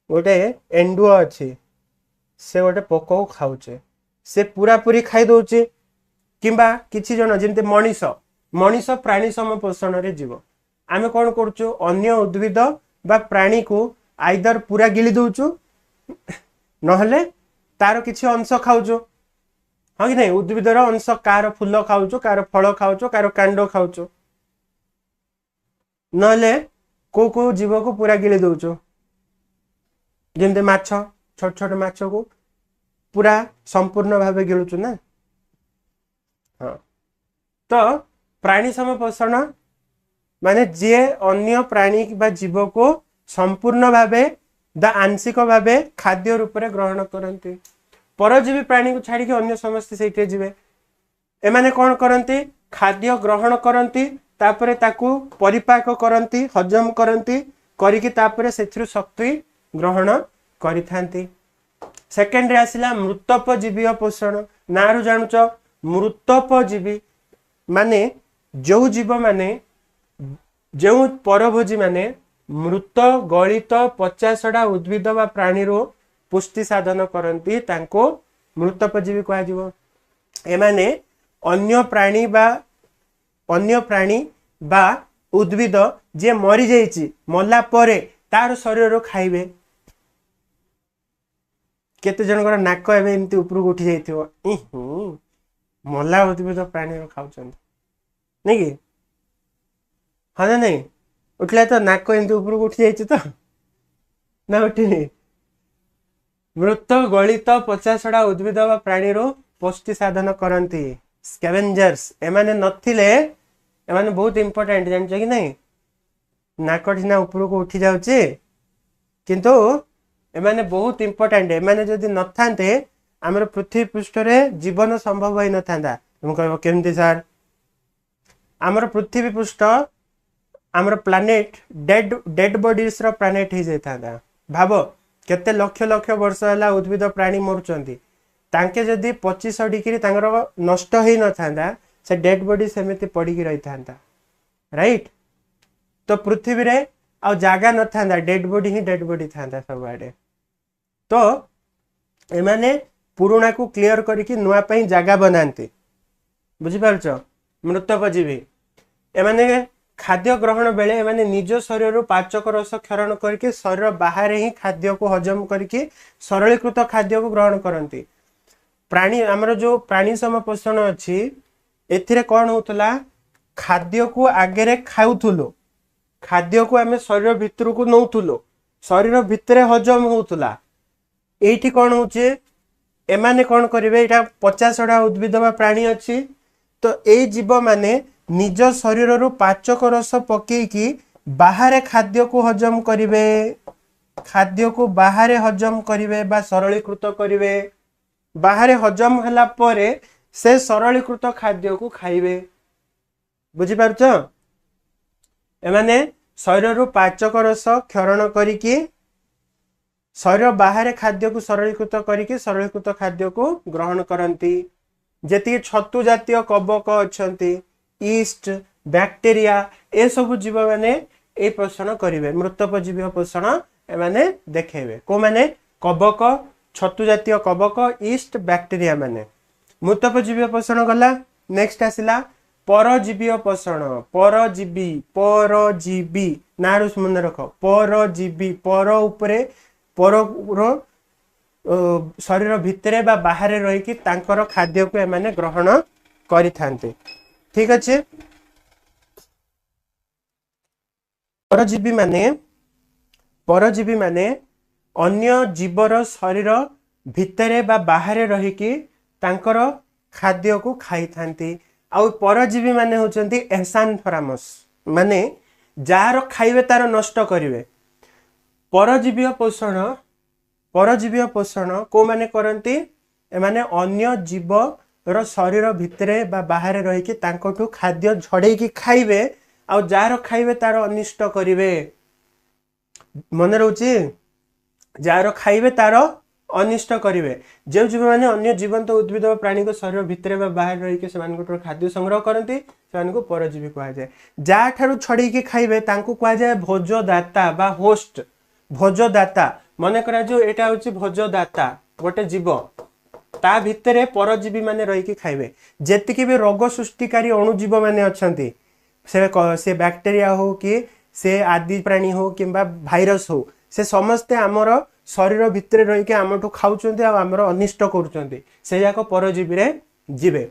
गोटे एंडुओ अच्छी से गोटे पोक को खाऊचे से पूरा पूरी खाई दौचे किंबा किछि जन जेमते मनीष मनीष प्राणी सम पोषण रे जीव आमे कोन करछु अन्य उद्भिद बा प्राणी को आइदर पूरा गिली दउछु नहले तार किछि अंश खाऊछु हाँ कि नहीं उद्भिदर अंश कार फूल खाऊचो कार फल खाऊचो कार कांड खाऊचो नले को जीव को पूरा गिली दउचो जेमते माछ छोट छोट माछ को पूरा संपूर्ण भाव गिलुचु ना हाँ तो प्राणी सम पोषण माने जे अन्य प्राणी बा जीव को संपूर्ण भावे दा आंशिक भावे खाद्य रूप में ग्रहण करते परजीवी प्राणी को छाड़ी अन्य समस्त से जीवे एमाने कौन करती खाद्य ग्रहण करती तापरे ताकू परिपाक करती हजम करती करिकी तापरे सेथरु शक्ति ग्रहण करिथांती सेकेंड रे आसिला मृतपजीवी पोषण नारु जानुच मृतपजीवी माने जो जीव माने जो परभोजी माने मृत गलित पचासड़ा उद्भिद बा प्राणी रो पुष्टि साधन करती तांको मृतपजीवी कह एमाने अन्य प्राणी बा उद्भिद जे मरी जाइछि मल्ला परे तार शरीर खाइबे केते जनकर नाक एबे एमती ऊपर उठी जाइथिबो मल्ला उद्भिद प्राणी रो खाउछन नहीं कि हाँ ना नहीं उठला तो नाक एमती ऊपर उठी जाइछि तो ना उठिनी मृत गलित पचासड़ा उद्भिद बा प्राणी पुष्टि साधन करती स्कैवेंजर्स एमाने नथिले एमाने बहुत इंपोर्टेंट जान कि नहीं नाकठिना ऊपर को उठी जाउचे किंतु एमाने बहुत इंपोर्टेंट एमाने जदि नथांते आमर पृथ्वी पृष्ठ रे जीवन संभव होई न थांदा तुम कहबो केमती सर आमर पृथ्वी पृष्ठ आमर प्लैनेट डेड डेड बॉडीज रो प्लैनेट ही जाता भाव केते लक्ष लक्ष वर्ष है उद्भिद प्राणी मरुचंती तांके जदि 25 डिग्री तांकर नष्ट ही न थांदा से डेड बॉडी सेमिति पड़ी रही था राइट तो पृथ्वी रे आ जागा न था डेड बॉडी ही डेड बॉडी था सब आड़े तो एमाने पुराणा को क्लियर करके नुआ पई जागा बनाते बुझी पारछ मृतपजीवी एमाने खाद्य ग्रहण बेले एमाने निज शरीर पाचक रस क्षरण करके शरीर बाहर ही खाद्य को हजम करके सरलीकृत खाद्य को ग्रहण करती प्राणी आमर जो प्राणी सम पोषण अच्छी एथिरे कौन होतला खाद्य को आगे खाऊथुलो खाद्य को आम शरीर भितर को नौथुलो शरीर भितर हजम होतला एठी कौन होचे एमाने कौन करिवे एटा 50टा उद्भिद बा प्राणी अच्छी तो ए जीव माने निज शरीर रु पाचक रस पकेकी बाहर खाद्य को हजम करिवे खाद्य को बाहर हजम करिवे बा सरलीकृत करिवे बाहर हजम हला परे से सरलीकृत खाद्य को खाइबे बुझी पारछ एमाने शरीर रु पाचक रस क्षरण करिकी शरीर बाहर खाद्य को सरलीकृत खाद्य को ग्रहण करती जेती छतु जातीय कवक अच्छंती ईस्ट बैक्टेरिया ए सब जीव माने ए पोषण करिवे मृतपजीवी पोषण एमाने देखेबे को माने कवक छतु जातीय कवक ईस्ट बैक्टेरिया माने मृतपजीवी पोषण गला नेक्स्ट आसिला परजीवी पोषण परजीवी नारु मन रख परजीवी पर उपरे पर शरीर भितरे बा बाहर रही तांकर खाद्य को एमाने ग्रहण करि थांते ठीक अच्छे परजीवी माने अन्य जीवर शरीर भितरे बा बाहर रही तांकर खाद्य को खाई थांती आउ परजीवी माने होचंती एसानथरामस माने जार खाइबे तार नष्ट करिवे परजीवी पोषण को माने करंती एमाने अन्य जीव रो शरीर भितरे बा बाहर रही तांकोठु खाद्य झड़े की खाइबे आ जार खाइबे तार अनिष्ट करिवे मन रहउची जार खाइबे तार अनिष्ट करिवे जे जीव माने अन्य जीवंत उद्भिद प्राणी को शरीर भितरे बा बाहर रही से खाद्य संग्रह करती से परजीवी कहा जाए जा ठारू छड़ी के खाइबे तांको कहा जाए भोजदाता बा होस्ट भोजदाता मन करा जो एटा होची भोजदाता गोटे जीव ता भितरे परजीवी माने रही खाइबे जेतिकी भी रोग सृष्टिकारी अणुजीव माने अछंती से बैक्टेरिया हो कि से आदि प्राणी हो किंबा भाइरस हो से समस्ते आमर शरीर भितर रही आमठू खाऊचंती आमर अनिष्ट करूचंती से जाक परजीवी रे जीवे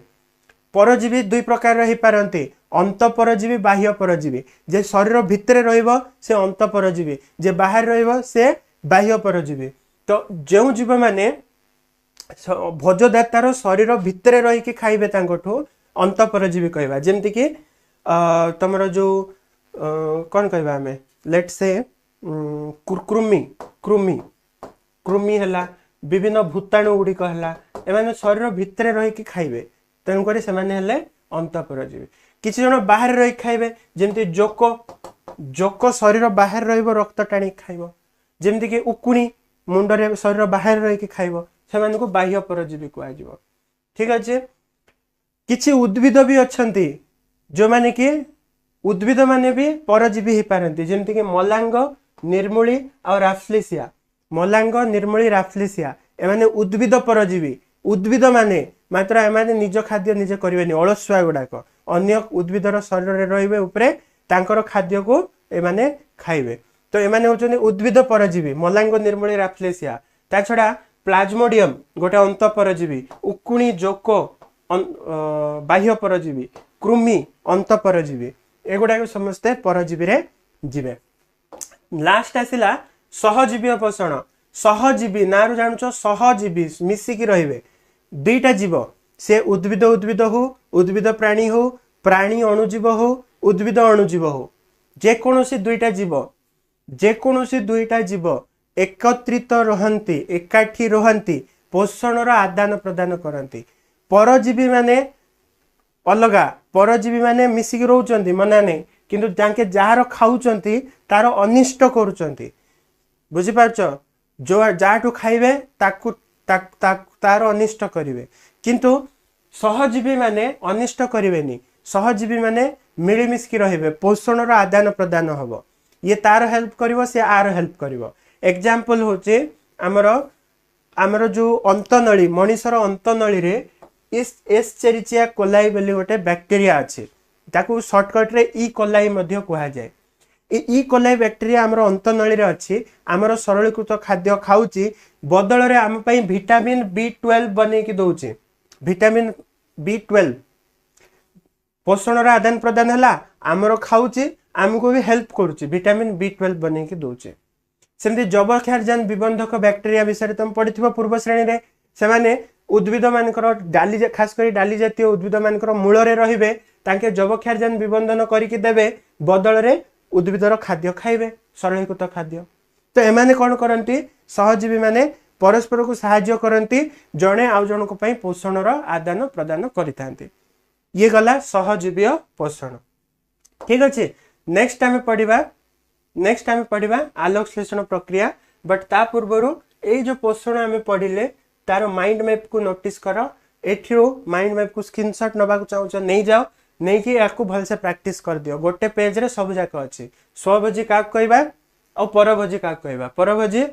परजीवी दुई प्रकार रही पारंती अंत परजीवी बाह्य परजीवी जे शरीर भितर रहिबो से अंत परजीवी जे बाहर रहिबो से बाह्य परजीवी तो जो जीव माने भोजदातार शरीर भितर रही खाइबे तांकोठू अंत परजीवी कहबा जेमति कि तमरो जो कौन कहबा हमें लेट से कृमि हला विभिन्न भूताणु गुड़िक हला एमाने शरीर भितर रही खाइबे तेणुक से अंत परजीवी किसी जन बाहर रही खाइबे जेमति जोक शरीर बाहर रहिबो रक्त टाणी खाइबो जेमति कि उकुणी मुंडरे शरीर बाहर रही खाइबो से बाह्य परजीवी कह ठीक अच्छे किछि उद्भिद भी अच्छंती जो माने कि उद्भिद माने भी परजीवी ही पारंती जेमति कि मलांग निर्मूली और राफ्लेसिया मलांग निर्मूली राफ्लेसिया एमाने उद्भिद परजीवी उद्भिद माने मात्र एमाने निज खाद्य निजे करिवेनी अलसुआ गुडाक अन्य उद्भिदर शरीर रे रहिबे उपरे तांकर खाद्य को एमाने खाइबे तो एमाने होचनी उद्भिद परजीवी मलांग निर्मूली राफ्लेसिया ता छडा प्लाज्मोडियम गोटे अंत परजीवी उकुणी जोक बाह्य परजीवी कृमि अंत परजीवी एगुड़ा समस्ते परजीवी रे जीवे लास्ट आसिला सहजीवी पोषण सहजीवी नारु जानुच सहजीवी मिसिकी रहिबे दुईटा जीव से उद्भिद हो उद्भिद प्राणी हो प्राणी अणुजीव हो उद्भिद अणुजीव हो जेकोसी दुईटा जीव एकत्रित रहंती एकाठी रहंती पोषण आदान प्रदान करती परजीवी माने अलगा परजीवी माने मिसिक रोचंती मना नहीं किंतु जाके जार खाऊचंती तार अनिष्ट करूचंती बुझी पारछ जो जाठू खाइबे तार अनिष्ट करिवे किंतु सहजीवी माने अनिष्ट करिवेनी सहजीवी माने मिलिमिशि रहिबे पोषण आदान प्रदान हबो ये तार हेल्प करिवो से आर हेल्प करिवो एग्जांपल होचे हमर जो अंतनली मनीषर अंतनली रे एस्चेरिचिया कोलाई बोली गोटे बैक्टेरिया अच्छे ताकू शॉर्टकट रे ई कोलाई मध्य कहा जाए ई कोलाई बैक्टेरिया हमर अंतनली रे अच्छी हमर सरलीकृत खाद्य खाऊची बदल रे हम पई विटामिन B12 बने की दउची विटामिन B12 पोषण आदान प्रदान हला हमर खाऊची हमको भी हेल्प करूची विटामिन B12 बने की दउची सेमती जबरख्यारजान विबंधक बैक्टेरिया विषय तुम पढ़िथिबो पूर्व श्रेणी रे से माने उद्भिद मानकर डाली खास करी डाली जातीय उद्भिद मानकर मूल रे रहिबे तांके जबरख्यारजान विबंधन करिकि देबे बदल रे उद्भिदर खाद्य खाइबे सरलीकृत खाद्य तो एमाने कोन करंती सहजीवी माने परस्पर को सहाय्य करंती जणे आउ जण को पई पोषण रो आदान प्रदान करितांती ये गला सहजीवीय पोषण ठीक अछि नेक्स्ट टाइम पढ़िबा आलोक श्लेषण प्रक्रिया बट ता पूर्वरु ए जो पोषण आमे पढ़िले तार माइंड मैप को नोटिस कर एठिरो माइंड मैप को स्क्रीनशॉट नबा को चाहू नहीं जाओ नहीं कि याकू भल से प्रैक्टिस कर दियो गोटे पेज रे सब जाक अछि स्वभोजी का कहबा और परभोजी का कहबा परभोजी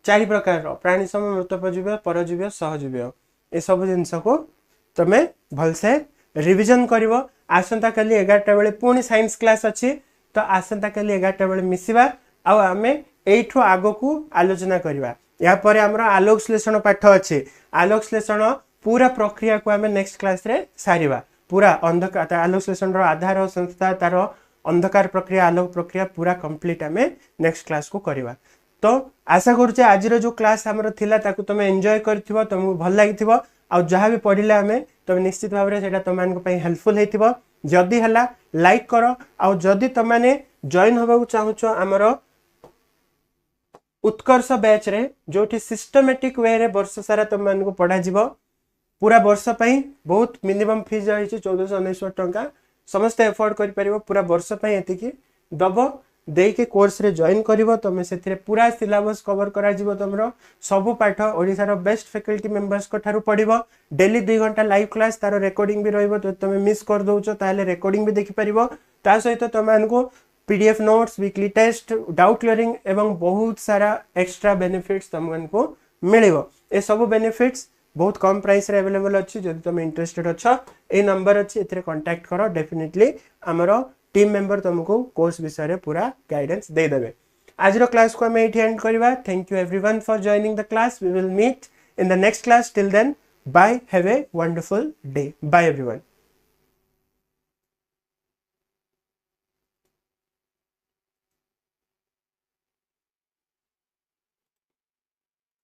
चारि प्रकार रो प्राणी सम मृतपजीव परजीव सहजीव ए सब जिंस को तमे भल से रिवीजन करिवो आसंता काली 11टा बेले पुणी साइंस क्लास अछि तो आसंता काली 11टा बेले मिसिबा आ आमे एठो आगो को आलोचना करिवा या परे हमरा आलोक श्लेषण पाठ अछि आलोक श्लेषण पूरा प्रक्रिया को हमें नेक्स्ट क्लास रे सारिबा पूरा अंधकार आलोक श्लेषण रो आधार संस्था तार अंधकार प्रक्रिया आलोक प्रक्रिया पूरा कंप्लीट हमें नेक्स्ट क्लास को करिवा तो आशा करूचे आज जो क्लास हमर थिला ताकू तुम एंजॉय करथिबो तुमको भल लागिथिबो आ जहां भी पढिले हमें तुम निश्चित भाव रे सेटा तुम को पई हेल्पफुल हेतिबो जदी हला लाइक करो आ जदी तुम माने जॉइन होबा चाहूचो हमर उत्कर्ष बैच रे जोठी सिस्टमैटिक वे रे वर्ष सारा तुम मान को पढ़ा जीवो पूरा वर्ष पई बहुत मिनिमम फीस जाई छै 1499 टंका समस्त एफोर्ड करि परिबो पूरा वर्ष पई एति की दबो देई के कोर्स रे जॉइन करिवो तमे सेथिरे पूरा सिलेबस कवर करा जीवो तमरो सब पाठ ओडिसा रो बेस्ट फैकल्टी मेंबर्स को थारु पढिबो डेली 2 घंटा लाइव क्लास तारो रिकॉर्डिंग भी रहइबो तो तमे मिस कर दोचो ताले रिकॉर्डिंग भी देखि परिबो ता सहित तमे अनको PDF notes weekly test doubt clearing एवं बहुत सारा एक्स्ट्रा बेनिफिट्स तुमको मिलिबो ए सब बेनिफिट्स बहुत कम प्राइस रे अवेलेबल अछि जदि तुम इंटरेस्टेड अछ ए नंबर अछि एथरे कांटेक्ट करो डेफिनेटली हमरो टीम मेंबर तुमको कोर्स विषय रे पूरा गाइडेंस दे देबे आज रो क्लास को हम एठी एंड करबा thank you everyone for joining the class we will meet in the next class till then bye have a wonderful day bye everyone.